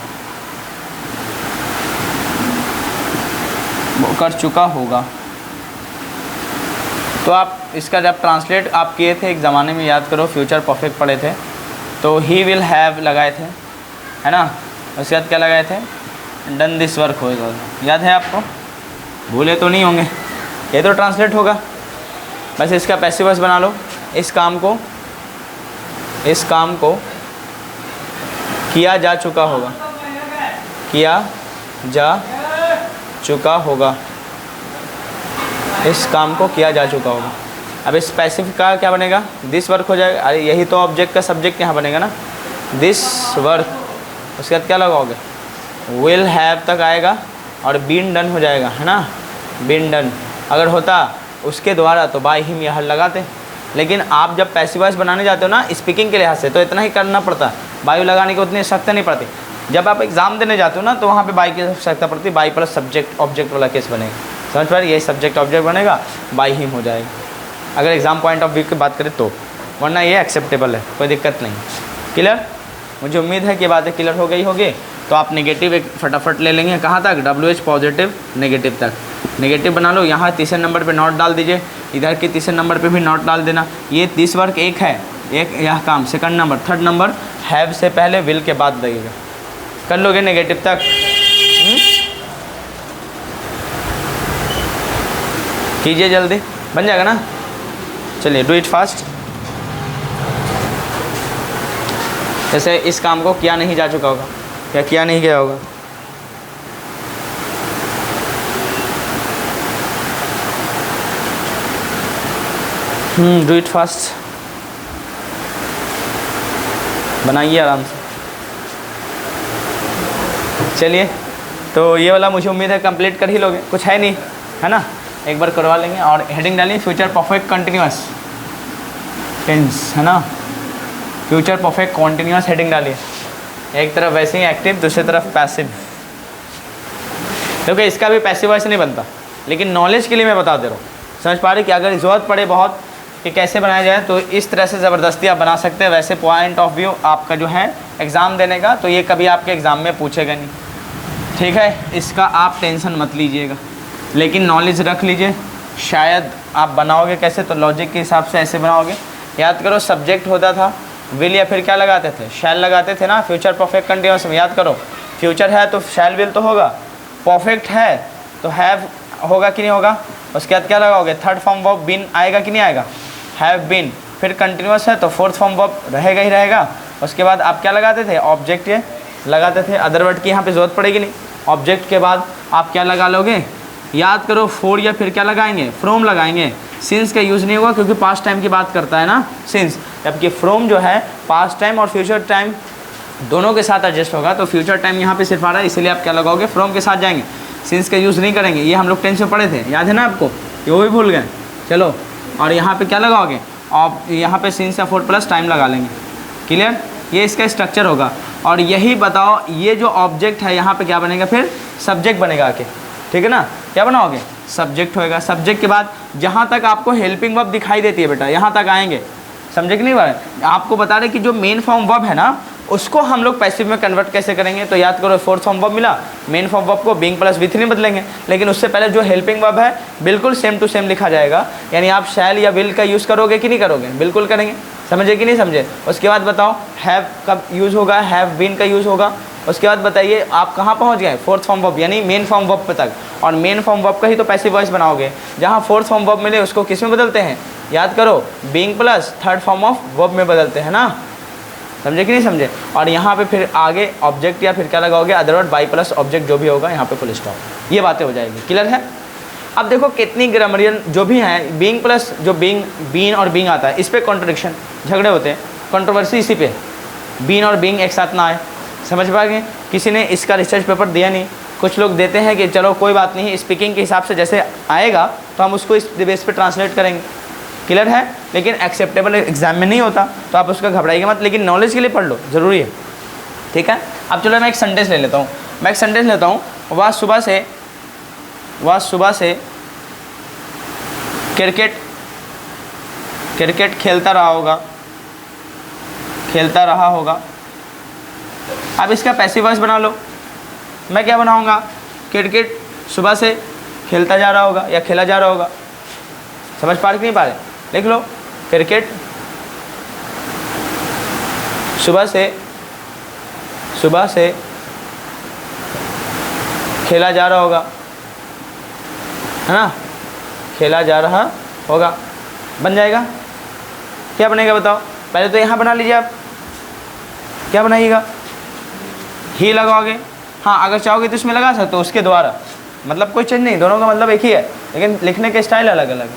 वो कर चुका होगा। तो आप इसका जब ट्रांसलेट आप किए थे एक ज़माने में, याद करो, फ्यूचर परफेक्ट पढ़े थे तो ही विल हैव लगाए थे, है ना। उसके बाद क्या लगाए थे? डन दिस वर्क होगा। याद है आपको? भूले तो नहीं होंगे? ये तो ट्रांसलेट होगा। बस इसका पैसिव वॉइस बना लो। इस काम को किया जा चुका होगा, किया जा चुका होगा, इस काम को किया जा चुका होगा। अब इस पैसिव का क्या बनेगा? दिस वर्क हो जाएगा। अरे यही तो ऑब्जेक्ट का सब्जेक्ट यहाँ बनेगा ना, दिस वर्क। उसके बाद क्या लगाओगे? विल हैव तक आएगा और बीन डन हो जाएगा, है ना, बीन डन। अगर होता उसके द्वारा तो बाय हिम यह लगाते, लेकिन आप जब पैसिव वॉइस बनाने जाते हो ना स्पीकिंग के लिहाज से तो इतना ही करना पड़ता, बाय लगाने की उतनी आवश्यकता नहीं पड़ती। जब आप एग्ज़ाम देने जाते हो ना तो वहाँ पे बाय की आवश्यकता पड़ती है, बाय प्लस सब्जेक्ट ऑब्जेक्ट वाला केस बनेगा। समझ पा रहे? यही सब्जेक्ट ऑब्जेक्ट बनेगा, बाय हिम हो जाएगा अगर एग्ज़ाम पॉइंट ऑफ व्यू की बात करें तो, वरना ये एक्सेप्टेबल है, कोई दिक्कत नहीं। क्लियर? मुझे उम्मीद है कि बातें क्लियर हो गई होगी। तो आप नेगेटिव एक फटाफट ले लेंगे, कहाँ तक? WH पॉजिटिव नेगेटिव तक। नेगेटिव बना लो, यहाँ तीसरे नंबर पे नॉट डाल दीजिए, इधर के तीसरे नंबर पे भी नॉट डाल देना। ये दिस वर्क एक है, एक यह काम second number, third number have से पहले विल के बाद लगेगा। कर लोगे नेगेटिव तक? कीजिए जल्दी, बन जाएगा ना। चलिए डू इट फास्ट। जैसे इस काम को किया नहीं जा चुका होगा, क्या किया नहीं गया होगा? डू इट फास्ट, बनाइए आराम से। चलिए, तो ये वाला मुझे उम्मीद है कंप्लीट कर ही लोगे, कुछ है नहीं, है ना। एक बार करवा लेंगे और हेडिंग डालिए फ्यूचर परफेक्ट कंटिन्यूअस टेंस, है ना, फ्यूचर परफेक्ट कॉन्टिन्यूअस हेडिंग डालिए। एक तरफ वैसे ही एक्टिव, दूसरी तरफ पैसिव, क्योंकि इसका भी पैसिव वॉइस नहीं बनता, लेकिन नॉलेज के लिए मैं बता दे रहा हूँ। समझ पा रहे कि अगर ज़रूरत पड़े बहुत कि कैसे बनाया जाए तो इस तरह से ज़बरदस्ती आप बना सकते हैं। वैसे पॉइंट ऑफ व्यू आपका जो है एग्ज़ाम देने का, तो ये कभी आपके एग्ज़ाम में पूछेगा नहीं, ठीक है। इसका आप टेंशन मत लीजिएगा, लेकिन नॉलेज रख लीजिए। शायद आप बनाओगे कैसे, तो लॉजिक के हिसाब से ऐसे बनाओगे। याद करो, सब्जेक्ट होता था विल या फिर क्या लगाते थे? शैल लगाते थे ना फ्यूचर परफेक्ट कंटिन्यूअस में। याद करो, फ्यूचर है तो शैल विल तो होगा, परफेक्ट है तो हैव होगा कि नहीं होगा। उसके बाद क्या लगाओगे? थर्ड फॉर्म वर्ब बीन आएगा कि नहीं आएगा? Have been. फिर कंटिन्यूअस है तो फोर्थ फॉर्म वर्ब रहेगा ही रहेगा। उसके बाद आप क्या लगाते थे? ऑब्जेक्ट ये लगाते थे, अदर वर्ड की यहाँ पे ज़रूरत पड़ेगी नहीं। ऑब्जेक्ट के बाद आप क्या लगा लोगे? याद करो, फोर या फिर क्या लगाएंगे? फ्रॉम लगाएंगे। सिंस का यूज़ नहीं होगा क्योंकि पास्ट टाइम की बात करता है ना सिंस, जबकि फ्रॉम जो है पास्ट टाइम और फ्यूचर टाइम दोनों के साथ एडजस्ट होगा। तो फ्यूचर टाइम यहाँ पे सिर्फ आ रहा है, इसलिए आप क्या लगाओगे? फ्रॉम के साथ जाएंगे, सिंस का यूज़ नहीं करेंगे। ये हम लोग टेंस में पढ़े थे, याद है ना आपको? ये वो भी भूल गए। चलो, और यहाँ पे क्या लगाओगे? और यहाँ पे सिंस या फोर प्लस टाइम लगा लेंगे। क्लियर? ये इसका स्ट्रक्चर होगा। और यही बताओ ये जो ऑब्जेक्ट है यहाँ पे क्या बनेगा, फिर सब्जेक्ट बनेगा आके, ठीक है ना। क्या बनाओगे, सब्जेक्ट होएगा। सब्जेक्ट के बाद जहाँ तक आपको हेल्पिंग वर्ब दिखाई देती है बेटा, यहाँ तक आएंगे, समझे कि नहीं बात। आपको बता रहे कि जो मेन फॉर्म वर्ब है ना उसको हम लोग पैसिव में कन्वर्ट कैसे करेंगे। तो याद करो, फोर्थ फॉर्म वर्ब मिला, मेन फॉर्म वर्ब को बीइंग प्लस V3 में बदलेंगे, लेकिन उससे पहले जो हेल्पिंग वर्ब है बिल्कुल सेम टू सेम लिखा जाएगा। यानी आप शैल या विल का यूज़ करोगे कि नहीं करोगे, बिल्कुल करेंगे, समझे कि नहीं समझे। उसके बाद बताओ हैव कब यूज़ होगा, हैव बीन का यूज़ होगा। उसके बाद बताइए आप कहाँ पहुँच गए, फोर्थ फॉर्म वर्ब यानी मेन फॉर्म वर्ब तक। और मेन फॉर्म वर्ब का ही तो पैसिव वॉइस बनाओगे। जहाँ फोर्थ फॉर्म वर्ब मिले उसको किस में बदलते हैं, याद करो, being plus third form of verb में बदलते हैं ना, समझे कि नहीं समझे। और यहाँ पे फिर आगे ऑब्जेक्ट या फिर क्या लगाओगे, अदरवर्ड बाई प्लस ऑब्जेक्ट जो भी होगा यहाँ पे फुल स्टॉप। ये बातें हो जाएगी, क्लियर है। अब देखो कितनी ग्रामरियल जो भी हैं, बीइंग प्लस जो बीइंग, बीन और बीइंग आता है, इस पर कॉन्ट्रडिक्शन झगड़े होते हैं, कंट्रोवर्सी इसी पे, बीन और बीइंग एक साथ ना आए, समझ पाएंगे। किसी ने इसका रिसर्च पेपर दिया नहीं, कुछ लोग देते हैं कि चलो कोई बात नहीं, स्पीकिंग के हिसाब से जैसे आएगा तो हम उसको इस बेस पे ट्रांसलेट करेंगे, क्लियर है। लेकिन एक्सेप्टेबल एग्जाम में नहीं होता तो आप उसका घबराइएगा मत, लेकिन नॉलेज के लिए पढ़ लो, ज़रूरी है, ठीक है। अब चलो मैं एक सेंटेंस ले लेता हूँ, वह सुबह से क्रिकेट खेलता रहा होगा। अब इसका पैसिव वॉइस बना लो। मैं क्या बनाऊंगा, क्रिकेट सुबह से खेलता जा रहा होगा या खेला जा रहा होगा, समझ पा रहे कि नहीं पा रहे, लिख लो, क्रिकेट सुबह से खेला जा रहा होगा, है ना, खेला जा रहा होगा, बन जाएगा। क्या बनेगा बताओ, पहले तो यहाँ बना लीजिए आप, क्या बनाइएगा, ही लगाओगे। हाँ अगर चाहोगे तो इसमें लगा सकते हो उसके द्वारा, मतलब कोई चेंज नहीं, दोनों का मतलब एक ही है, लेकिन लिखने के स्टाइल अलग अलग है,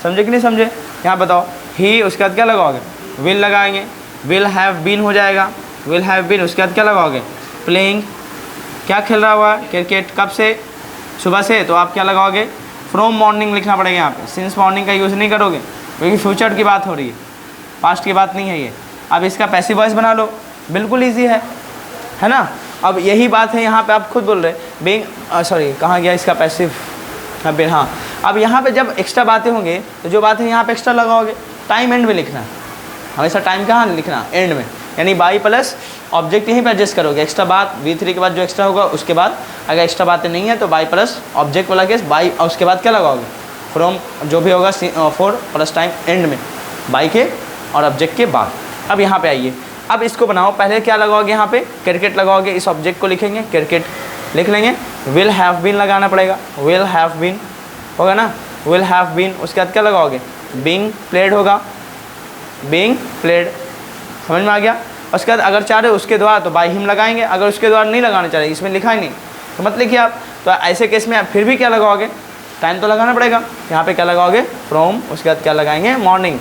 समझे कि नहीं समझे। यहाँ बताओ ही, उसके बाद क्या लगाओगे, विल लगाएंगे, विल हैव बीन हो जाएगा, विल हैव बीन। उसके बाद क्या लगाओगे, प्लेइंग, क्या खेल रहा हुआ है, क्रिकेट, कब से, सुबह से, तो आप क्या लगाओगे, फ्रॉम मॉर्निंग लिखना पड़ेगा यहाँ पे। सिंस मॉर्निंग का यूज़ नहीं करोगे क्योंकि फ्यूचर की बात हो रही है, पास्ट की बात नहीं है ये। अब इसका पैसिव वॉइस बना लो, बिल्कुल ईजी है ना। अब यही बात है यहाँ पे, आप खुद बोल रहे बीइंग, सॉरी कहाँ गया इसका पैसिव, हाँ। अब यहाँ पे जब एक्स्ट्रा बातें होंगे तो जो बात है यहाँ पे एक्स्ट्रा लगाओगे। टाइम एंड में लिखना, हमेशा टाइम कहाँ लिखना, एंड में, यानी बाई प्लस ऑब्जेक्ट यहीं पे एडजस्ट करोगे। एक्स्ट्रा बात V3 के बाद जो एक्स्ट्रा होगा उसके बाद, अगर एक्स्ट्रा बातें नहीं है तो बाई प्लस ऑब्जेक्ट वाला केस बाई, और उसके बाद क्या लगाओगे, फ्रॉम जो भी होगा, फॉर प्लस टाइम एंड में, बाई के और ऑब्जेक्ट के बाद। अब यहाँ पे आइए, अब इसको बनाओ। पहले क्या लगाओगे, यहाँ पे क्रिकेट लगाओगे, इस ऑब्जेक्ट को लिखेंगे, क्रिकेट लिख लेंगे, विल हैव बीन लगाना पड़ेगा, विल हैव बीन होगा ना, विल हैव बीन। उसके बाद क्या लगाओगे, बीइंग प्लेड होगा, बीइंग प्लेड, समझ में आ गया। उसके बाद अगर चाह रहे उसके द्वारा तो बाई हिम लगाएंगे, अगर उसके द्वारा नहीं लगाना चाह रहे, इसमें लिखा ही नहीं तो मत लिखिए आप। तो ऐसे केस में आप फिर भी क्या लगाओगे, टाइम तो लगाना पड़ेगा, यहाँ पे क्या लगाओगे, फ्रॉम, उसके बाद क्या लगाएंगे, मॉर्निंग।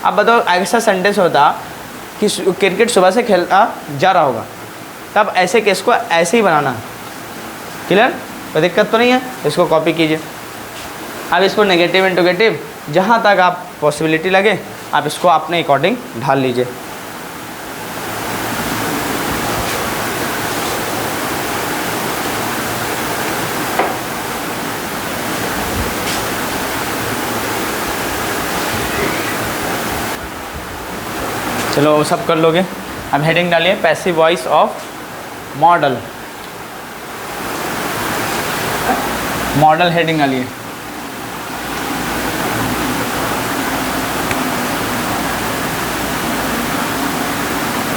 अब बताओ ऐसा सेंटेंस होता कि क्रिकेट सुबह से खेलता जा रहा होगा, तब ऐसे केस को ऐसे ही बनाना, क्लियर, कोई दिक्कत तो नहीं है। इसको कॉपी कीजिए। अब इसको नेगेटिव इंटोगेटिव जहाँ तक आप पॉसिबिलिटी लगे आप इसको अपने अकॉर्डिंग ढाल लीजिए। चलो वो सब कर लोगे। अब हेडिंग डालिए, passive voice of model, model heading डालिए।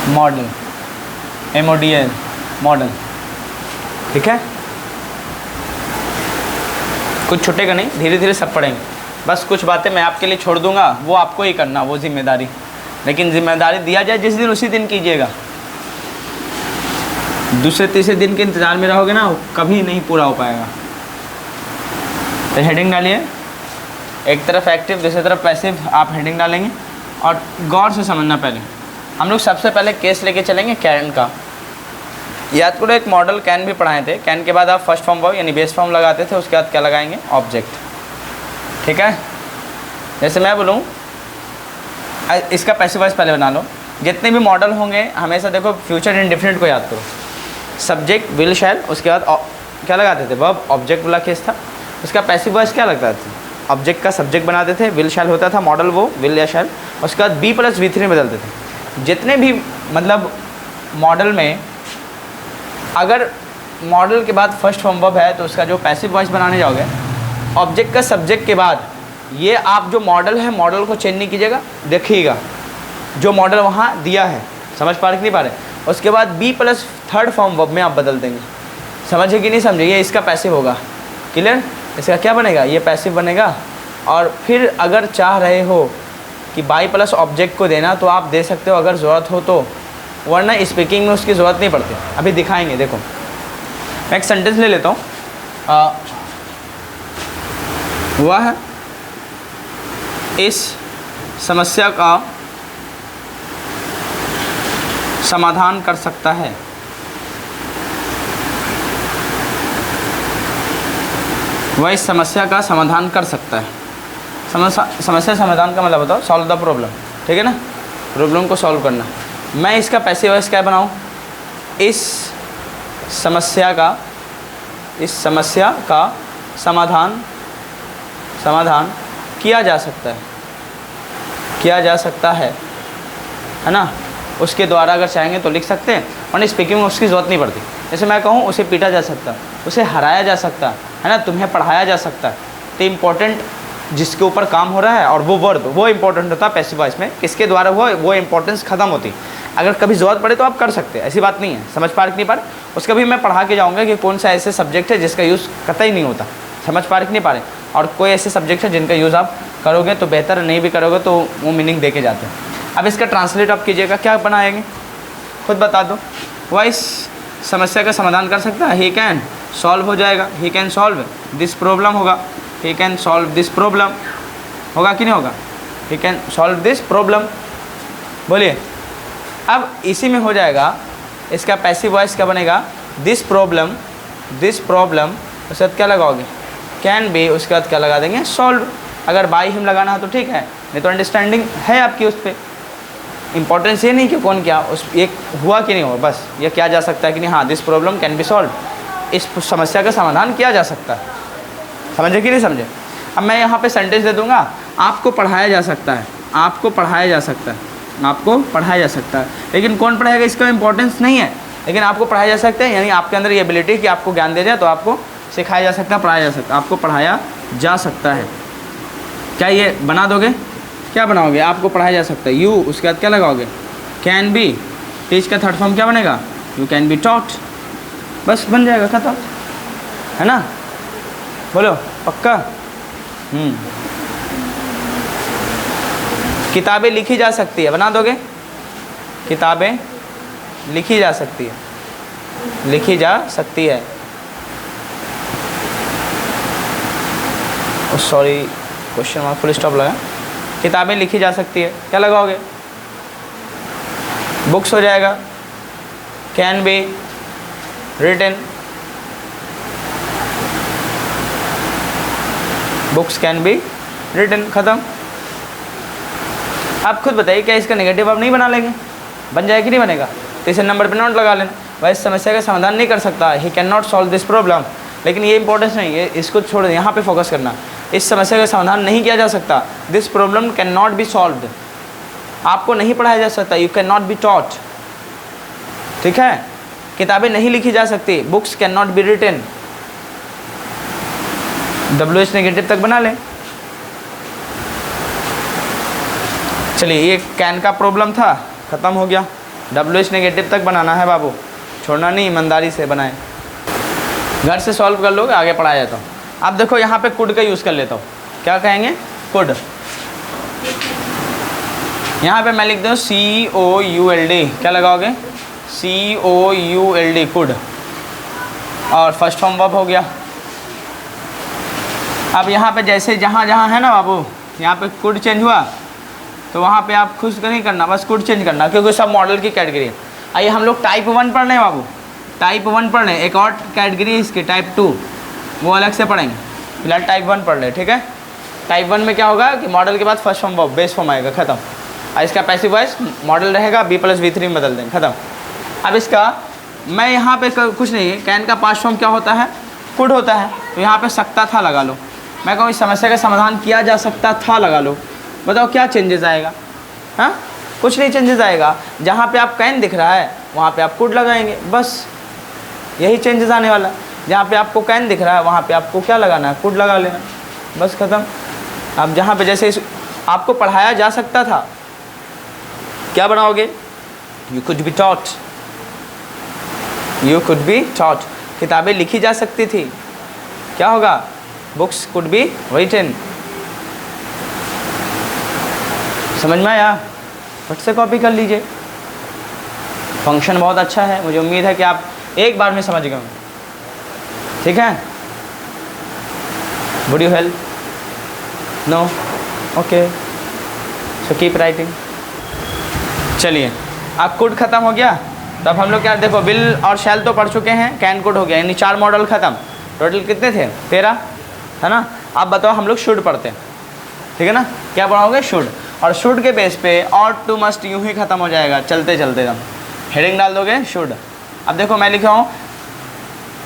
मॉडल, MODL, मॉडल, ठीक है। कुछ छूटेगा नहीं, धीरे धीरे सब पढ़ेंगे। बस कुछ बातें मैं आपके लिए छोड़ दूंगा, वो आपको ही करना, वो जिम्मेदारी, लेकिन जिम्मेदारी दिया जाए जिस दिन उसी दिन कीजिएगा। दूसरे तीसरे दिन के इंतज़ार में रहोगे ना, कभी नहीं पूरा हो पाएगा। तो हेडिंग डालिए, एक तरफ एक्टिव दूसरी तरफ पैसिव, आप हेडिंग डालेंगे और गौर से समझना। पहले हम लोग सबसे पहले केस लेके चलेंगे कैन का। याद करो एक मॉडल कैन भी पढ़ाए थे, कैन के बाद आप फर्स्ट फॉर्म वर्ब यानी बेस फॉर्म लगाते थे, उसके बाद क्या लगाएंगे, ऑब्जेक्ट, ठीक है। जैसे मैं बोलूँ, इसका पैसिव वॉइस पहले बना लो, जितने भी मॉडल होंगे हमेशा देखो फ्यूचर इंडेफिनिट को याद करो, सब्जेक्ट विल शैल, उसके बाद क्या लगाते थे वर्ब, ऑब्जेक्ट वाला केस था, उसका पैसिव वॉइस क्या लगता था, ऑब्जेक्ट का सब्जेक्ट बनाते थे, विल शैल होता था मॉडल वो विल या शैल, उसके बाद बी प्लस V3 में बदलते थे। जितने भी मतलब मॉडल में अगर मॉडल के बाद फर्स्ट फॉर्म वर्ब है तो उसका जो पैसिव वॉइस बनाने जाओगे ऑब्जेक्ट का सब्जेक्ट के बाद, ये आप जो मॉडल है मॉडल को चेंज नहीं कीजिएगा, देखिएगा जो मॉडल वहाँ दिया है, समझ पा रहे कि नहीं पा रहे, उसके बाद be plus third form verb में आप बदल देंगे। समझे कि नहीं समझे, ये इसका पैसिव होगा, क्लियर। इसका क्या बनेगा, ये पैसिव बनेगा। और फिर अगर चाह रहे हो कि बाई प्लस ऑब्जेक्ट को देना तो आप दे सकते हो अगर ज़रूरत हो तो, वरना स्पीकिंग में उसकी ज़रूरत नहीं पड़ती। अभी दिखाएंगे, देखो मैं एक सेंटेंस ले लेता हूँ। वह इस समस्या का समाधान कर सकता है। वह इस समस्या का समाधान कर सकता है। समस्या समाधान का मतलब बताओ, सॉल्व द प्रॉब्लम, ठीक है ना, प्रॉब्लम को सॉल्व करना। मैं इसका पैसिव वॉइस क्या बनाऊँ, इस समस्या का समाधान किया जा सकता है ना। उसके द्वारा अगर चाहेंगे तो लिख सकते हैं, और स्पीकिंग में उसकी ज़रूरत नहीं पड़ती। जैसे मैं कहूँ उसे पीटा जा सकता है, उसे हराया जा सकता है ना, तुम्हें पढ़ाया जा सकता है। तो इम्पोर्टेंट जिसके ऊपर काम हो रहा है और वो वर्ब वो इंपॉर्टेंट होता है पैसिव वॉइस में, किसके द्वारा हुआ वो इंपॉर्टेंस ख़त्म होती। अगर कभी ज़रूरत पड़े तो आप कर सकते हैं, ऐसी बात नहीं है। समझ पा रहे कि नहीं पा रहे, उसका भी मैं पढ़ा के जाऊँगा कि कौन सा ऐसे सब्जेक्ट है जिसका यूज़ कतई नहीं होता। समझ पा रहे कि नहीं पा रहे, और कोई ऐसे सब्जेक्ट है जिनका यूज़ आप करोगे तो बेहतर, नहीं भी करोगे तो वो मीनिंग दे के जाते हैं। अब इसका ट्रांसलेट आप कीजिएगा, क्या बनाएंगे खुद बता दो। वह इस समस्या का समाधान कर सकता है, ही कैन सॉल्व हो जाएगा, he can solve this problem होगा, he can solve this problem होगा कि नहीं होगा, he can solve this problem. बोलिए, अब इसी में हो जाएगा। इसका पैसिव वॉइस क्या बनेगा, दिस प्रॉब्लम, उसके बाद क्या लगाओगे, कैन बी, उसके बाद क्या लगा देंगे, सॉल्व। अगर बाई हिम लगाना है तो ठीक है, नहीं तो अंडरस्टैंडिंग है आपकी उस पर। इंपॉर्टेंस ये नहीं कि कौन क्या, उस ये हुआ कि नहीं हुआ, बस ये किया जा सकता है कि नहीं, हाँ this problem can be solve, इस समस्या का समाधान किया जा सकता है। समझे कि नहीं समझे। अब मैं यहाँ पे सेंटेंस दे दूँगा, आपको पढ़ाया जा सकता है, आपको पढ़ाया जा सकता है, आपको पढ़ाया जा सकता है। लेकिन कौन पढ़ाएगा इसका इंपॉर्टेंस नहीं है, लेकिन आपको पढ़ाया जा सकता है, यानी आपके अंदर ये एबिलिटी कि आपको ज्ञान दे जाए तो आपको सिखाया जा सकता है, पढ़ाया जा सकता है, आपको पढ़ाया जा सकता है। क्या ये बना दोगे, क्या बनाओगे, आपको पढ़ाया जा सकता है, यू, उसके बाद क्या लगाओगे, कैन बी, टीच का थर्ड फॉर्म क्या बनेगा, यू कैन बी टॉट, बस बन जाएगा, खत्म है ना। बोलो पक्का। किताबें लिखी जा सकती है, बना दोगे, किताबें लिखी जा सकती है, लिखी जा सकती है। Sorry question mark full stop लगा, किताबें लिखी जा सकती है, क्या लगाओगे, बुक्स हो जाएगा, can be written, books can be written, ख़त्म। आप खुद बताइए, क्या इसका नेगेटिव आप नहीं बना लेंगे, बन जाए कि नहीं बनेगा। तो इसे नंबर पे नोट लगा लेना, वह इस समस्या का समाधान नहीं कर सकता, he can not solve this problem. लेकिन ये इंपॉर्टेंस नहीं है, इसको छोड़, यहाँ पे फोकस करना, इस समस्या का समाधान नहीं किया जा सकता, this problem can not be solved, आपको नहीं पढ़ाया जा सकता, you can not be taught, ठीक है। किताबें नहीं लिखी जा सकती, books can not be written, WH negative तक बना लें। चलिए, ये कैन का प्रॉब्लम था, ख़त्म हो गया। WH नेगेटिव तक बनाना है बाबू, छोड़ना नहीं, ईमानदारी से बनाएं, घर से सॉल्व कर लोगे, आगे पढ़ाया जाता हूँ। अब देखो यहाँ पे कुड का यूज़ कर लेता हूँ, क्या कहेंगे, कुड। यहाँ पे मैं लिख दूँ COULD, क्या लगाओगे, COULD, कुड, और फर्स्ट फॉर्म वर्ब हो गया। अब यहाँ पे जैसे जहाँ जहाँ है ना बाबू, यहाँ पे कुड चेंज हुआ तो वहाँ पे आप खुश नहीं करना, बस कुड चेंज करना, क्योंकि सब मॉडल की कैटेगरी है। आइए हम लोग टाइप 1 पढ़ रहे हैं बाबू, टाइप 1 पढ़ रहे हैं, एक और कैटेगरी है इसकी टाइप 2, वो अलग से पढ़ेंगे। फिलहाल टाइप 1 पढ़ रहे हैं, ठीक है। टाइप 1 में क्या होगा कि मॉडल के बाद first form verb, base form आएगा, ख़त्म। और इसका पैसिव वॉइस मॉडल रहेगा B+V3 में बदल देंगे, ख़त्म। अब इसका मैं यहाँ पे कुछ नहीं है, कैन का पास्ट फॉर्म क्या होता है, कुड होता है, तो यहाँ पे सकता था लगा लो। मैं कहूँ इस समस्या का समाधान किया जा सकता था लगा लो, बताओ क्या चेंजेस आएगा? हाँ, कुछ नहीं चेंजेस आएगा। जहाँ पे आप कैन दिख रहा है वहाँ पे आप कुड लगाएंगे, बस यही चेंजेस आने वाला है। जहाँ पे आपको कैन दिख रहा है वहाँ पे आपको क्या लगाना है, कुड लगा लेना, बस ख़त्म। अब जहाँ पे जैसे आपको पढ़ाया जा सकता था, क्या बनाओगे? You could be taught, you could be taught. किताबें लिखी जा सकती थी, क्या होगा? Books could be written. समझ में आया? फट से कॉपी कर लीजिए। फंक्शन बहुत अच्छा है, मुझे उम्मीद है कि आप एक बार में समझ गए। ठीक है? Would you help? No? Okay, so keep writing. चलिए, अब कुड ख़त्म हो गया, तो अब हम लोग क्या, देखो विल और शैल तो पढ़ चुके हैं, कैन कुड हो गया, यानी 4 मॉडल ख़त्म। टोटल कितने थे? 13, है ना? अब बताओ हम लोग शुड पढ़ते हैं, ठीक है ना? क्या पढ़ाओगे? शुड। और शुड के बेस पे ऑट टू मस्ट यूँ ही ख़त्म हो जाएगा, चलते चलते एकदम हेडिंग डाल दोगे शुड। अब देखो मैं लिखा हूँ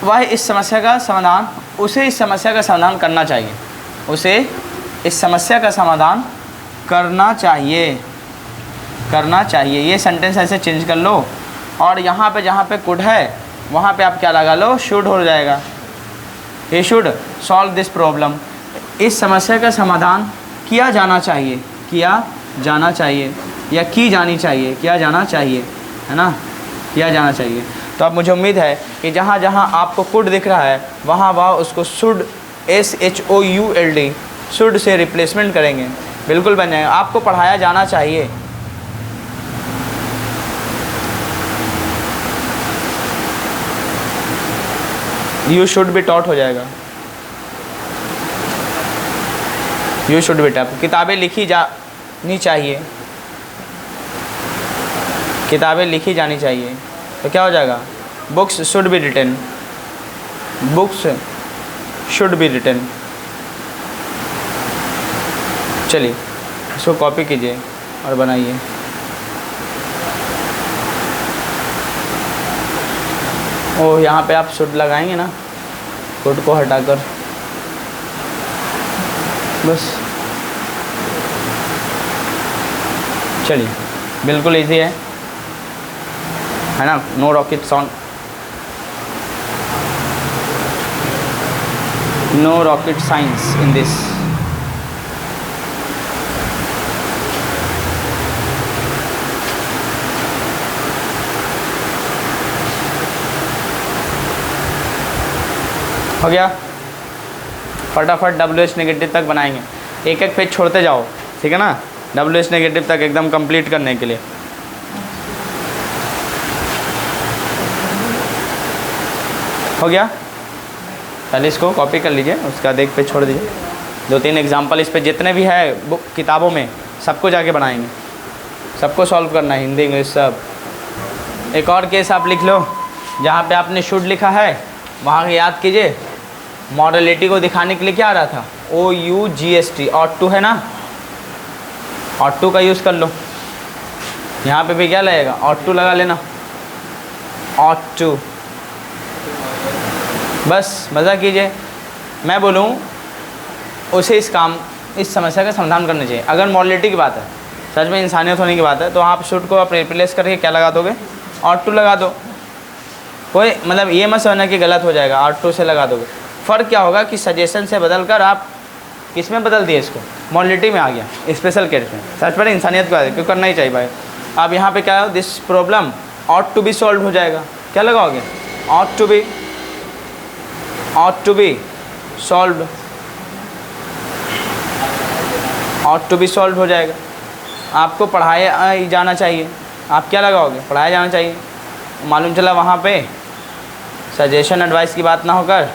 वह इस समस्या का समाधान, उसे इस समस्या का समाधान करना चाहिए, उसे इस समस्या का समाधान करना चाहिए, करना चाहिए। ये सेंटेंस ऐसे चेंज कर लो, और यहाँ पे जहाँ पे कुड है वहाँ पे आप क्या लगा लो? शुड हो जाएगा। he should solve this problem, इस समस्या का समाधान किया जाना चाहिए, किया जाना चाहिए या की जानी चाहिए, किया जाना चाहिए, है ना? किया जाना चाहिए। तो अब मुझे उम्मीद है कि जहाँ जहाँ आपको कुड दिख रहा है वहाँ वहाँ उसको should, SHOULD, should say replacement करेंगे, बिल्कुल बन जाएगा। आपको पढ़ाया जाना चाहिए, यू शुड बी टॉट हो जाएगा, यू शुड बी टॉट। किताबें लिखी जानी चाहिए, किताबें लिखी जानी चाहिए, तो क्या हो जाएगा? Books should be written, books should be written. चलिए इसको कॉपी कीजिए और बनाइए। ओ यहाँ पे आप शुड लगाएंगे ना, कुड को हटाकर, बस। चलिए बिल्कुल इजी है ना? No rocket sound, no rocket science in this. हो गया? फटाफट WH नेगेटिव तक बनाएंगे, एक एक पेज छोड़ते जाओ, ठीक है ना? WH नेगेटिव तक एकदम कंप्लीट करने के लिए। हो गया? पहले इसको कॉपी कर लीजिए, उसका बाद एक पेज छोड़ दीजिए। 2-3 एग्जाम्पल इस पे जितने भी है बुक किताबों में सबको जाके बनाएंगे, सबको सॉल्व करना है, हिंदी इंग्लिश सब। एक और केस आप लिख लो, जहाँ पे आपने शुड लिखा है वहाँ याद कीजिए, मॉडलिटी को दिखाने के लिए क्या आ रहा था? OUGST, ऑट टू है ना? ऑट टू का यूज़ कर लो। यहाँ पे भी क्या लगेगा? ऑट टू लगा लेना, ऑट टू। बस मज़ा कीजिए। मैं बोलूँ उसे इस समस्या का समाधान करना चाहिए। अगर मॉडलिटी की बात है, सच में इंसानियत होने की बात है, तो आप शुड को आप रिप्लेस करके क्या लगा दोगे? ऑट टू लगा दो। कोई मतलब ये मत समझना कि गलत हो जाएगा, ऑट टू से लगा दोगे। फ़र्क क्या होगा कि सजेशन से बदल कर आप किस में बदल दिए, इसको मॉडलिटी में आ गया, स्पेशल केस में। सच पर इंसानियत की बात है, क्यों करना ही चाहिए भाई। अब यहाँ पे क्या है? This problem ought to be solve हो जाएगा, क्या लगाओगे? Ought to be, ought to be solve, ought to be solve हो जाएगा। आपको पढ़ाया जाना चाहिए, आप क्या लगाओगे? पढ़ाया जाना चाहिए। मालूम चला वहाँ पे सजेशन एडवाइस की बात ना होकर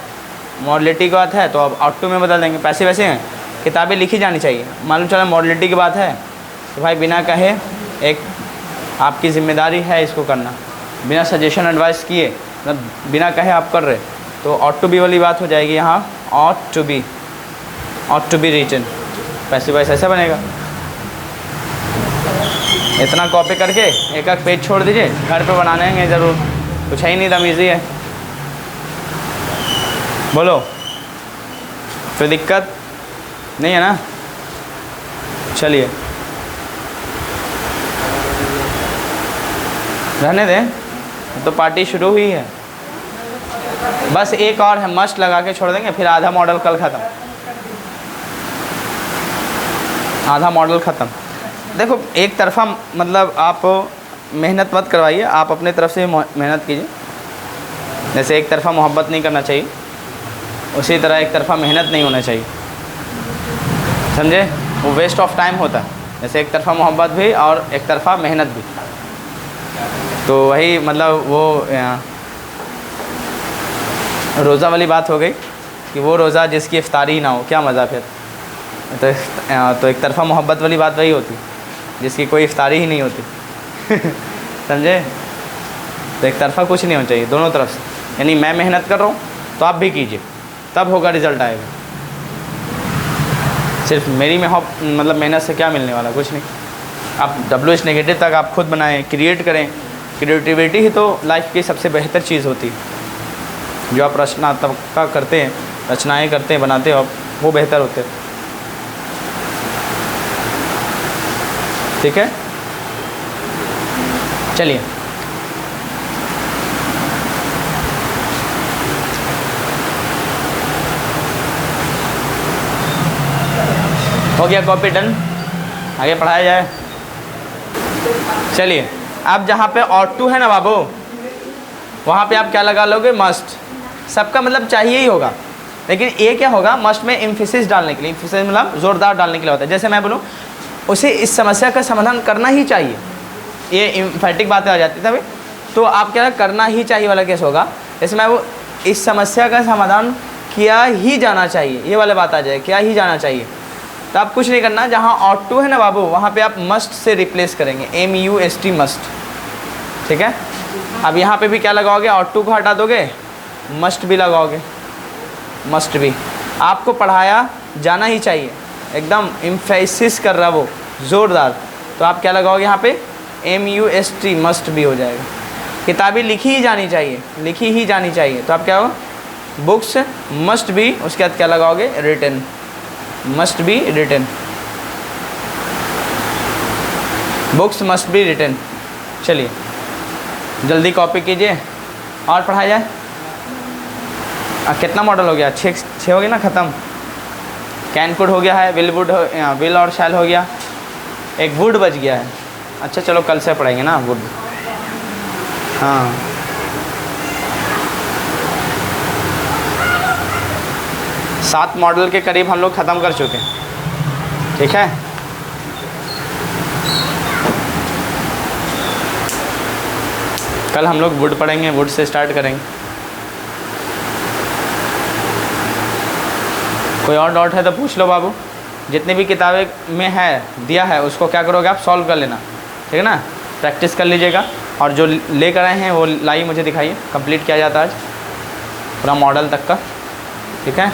मॉडलिटी की बात है, तो अब ऑट टू में बदल देंगे। पैसे वैसे हैं, किताबें लिखी जानी चाहिए। मालूम चला मॉडलिटी की बात है, तो भाई बिना कहे एक आपकी ज़िम्मेदारी है इसको करना, बिना सजेशन एडवाइस किए, मतलब बिना कहे आप कर रहे, तो ऑट टू बी वाली बात हो जाएगी यहाँ, ought to be, ought to be written. पैसे वैसे ऐसा बनेगा। इतना कॉपी करके एक एक पेज छोड़ दीजिए, घर पे बनाने हैं ज़रूर, कुछ है ही नहीं, दम ईजी है। बोलो, कोई दिक्कत नहीं है ना? चलिए रहने दें, तो पार्टी शुरू हुई है। बस एक और है, मस्ट लगा के छोड़ देंगे, फिर आधा मॉडल कल ख़त्म, आधा मॉडल ख़त्म। देखो एक तरफा मतलब आप मेहनत मत करवाइए, आप अपने तरफ से मेहनत कीजिए। जैसे एक तरफा मोहब्बत नहीं करना चाहिए, उसी तरह एक तरफा मेहनत नहीं होना चाहिए, समझे? वो वेस्ट ऑफ टाइम होता है। जैसे एक तरफा मोहब्बत भी और एक तरफा मेहनत भी, तो वही मतलब वो रोज़ा वाली बात हो गई कि वो रोज़ा जिसकी इफ्तारी ना हो, क्या मज़ा फिर। तो एक तरफा मोहब्बत वाली बात वही होती जिसकी कोई इफ्तारी ही नहीं होती समझे? तो एक तरफा कुछ नहीं होना चाहिए, दोनों तरफ से। यानी मैं मेहनत कर रहा हूँ तो आप भी कीजिए, तब होगा रिज़ल्ट आएगा। सिर्फ मेरी मतलब मेहनत से क्या मिलने वाला, कुछ नहीं। आप WH नेगेटिव तक आप खुद बनाएं, क्रिएट करें। क्रिएटिविटी ही तो लाइफ की सबसे बेहतर चीज़ होती है। जो आप रचनात्मकता करते हैं, रचनाएँ करते हैं, बनाते हो आप, वो बेहतर होते हैं। ठीक है, चलिए हो गया कॉपी डन, आगे पढ़ाया जाए। चलिए अब जहाँ पे और टू है ना बाबू, वहाँ पे आप क्या लगा लोगे? मस्ट। सबका मतलब चाहिए ही होगा, लेकिन ये क्या होगा? मस्ट में एम्फेसिस डालने के लिए, एम्फेसिस मतलब ज़ोरदार डालने के लिए होता है। जैसे मैं बोलूँ उसे इस समस्या का समाधान करना ही चाहिए, ये एम्फैटिक बातें आ जाती तभी, तो आप क्या करना ही चाहिए वाला केस होगा। जैसे मैं वो इस समस्या का समाधान किया ही जाना चाहिए, ये वाला बात आ जाए, क्या ही जाना चाहिए। तो आप कुछ नहीं करना, जहाँ ऑट टू है ना बाबू, वहाँ पे आप मस्ट से रिप्लेस करेंगे, MUST मस्ट। ठीक है, अब यहाँ पे भी क्या लगाओगे? ऑट टू को हटा दोगे, मस्ट भी लगाओगे, मस्ट भी। आपको पढ़ाया जाना ही चाहिए, एकदम एम्फेसिस कर रहा वो ज़ोरदार, तो आप क्या लगाओगे यहाँ पे? MUST मस्ट भी हो जाएगा। किताबें लिखी ही जानी चाहिए, लिखी ही जानी चाहिए, तो आप क्या हो? बुक्स मस्ट बी, उसके बाद क्या लगाओगे? Written, must be written, books must be written. चलिए जल्दी कॉपी कीजिए और पढ़ाया जाए। कितना मॉडल हो गया? 6 हो गया ना ख़त्म। कैन कुड हो गया है, विल और शैल हो गया, एक वुड बच गया है। अच्छा चलो कल से पढ़ेंगे ना वुड। हाँ सात मॉडल के करीब हम लोग ख़त्म कर चुके हैं। ठीक है, कल हम लोग वुड पढ़ेंगे, वुड से स्टार्ट करेंगे। कोई और डाउट है तो पूछ लो बाबू। जितनी भी किताबें में है दिया है उसको क्या करोगे आप? सॉल्व कर लेना, ठीक है ना? प्रैक्टिस कर लीजिएगा, और जो लेकर आए हैं वो लाइए, मुझे दिखाइए, कंप्लीट किया जाता है आज पूरा मॉडल तक का। ठीक है।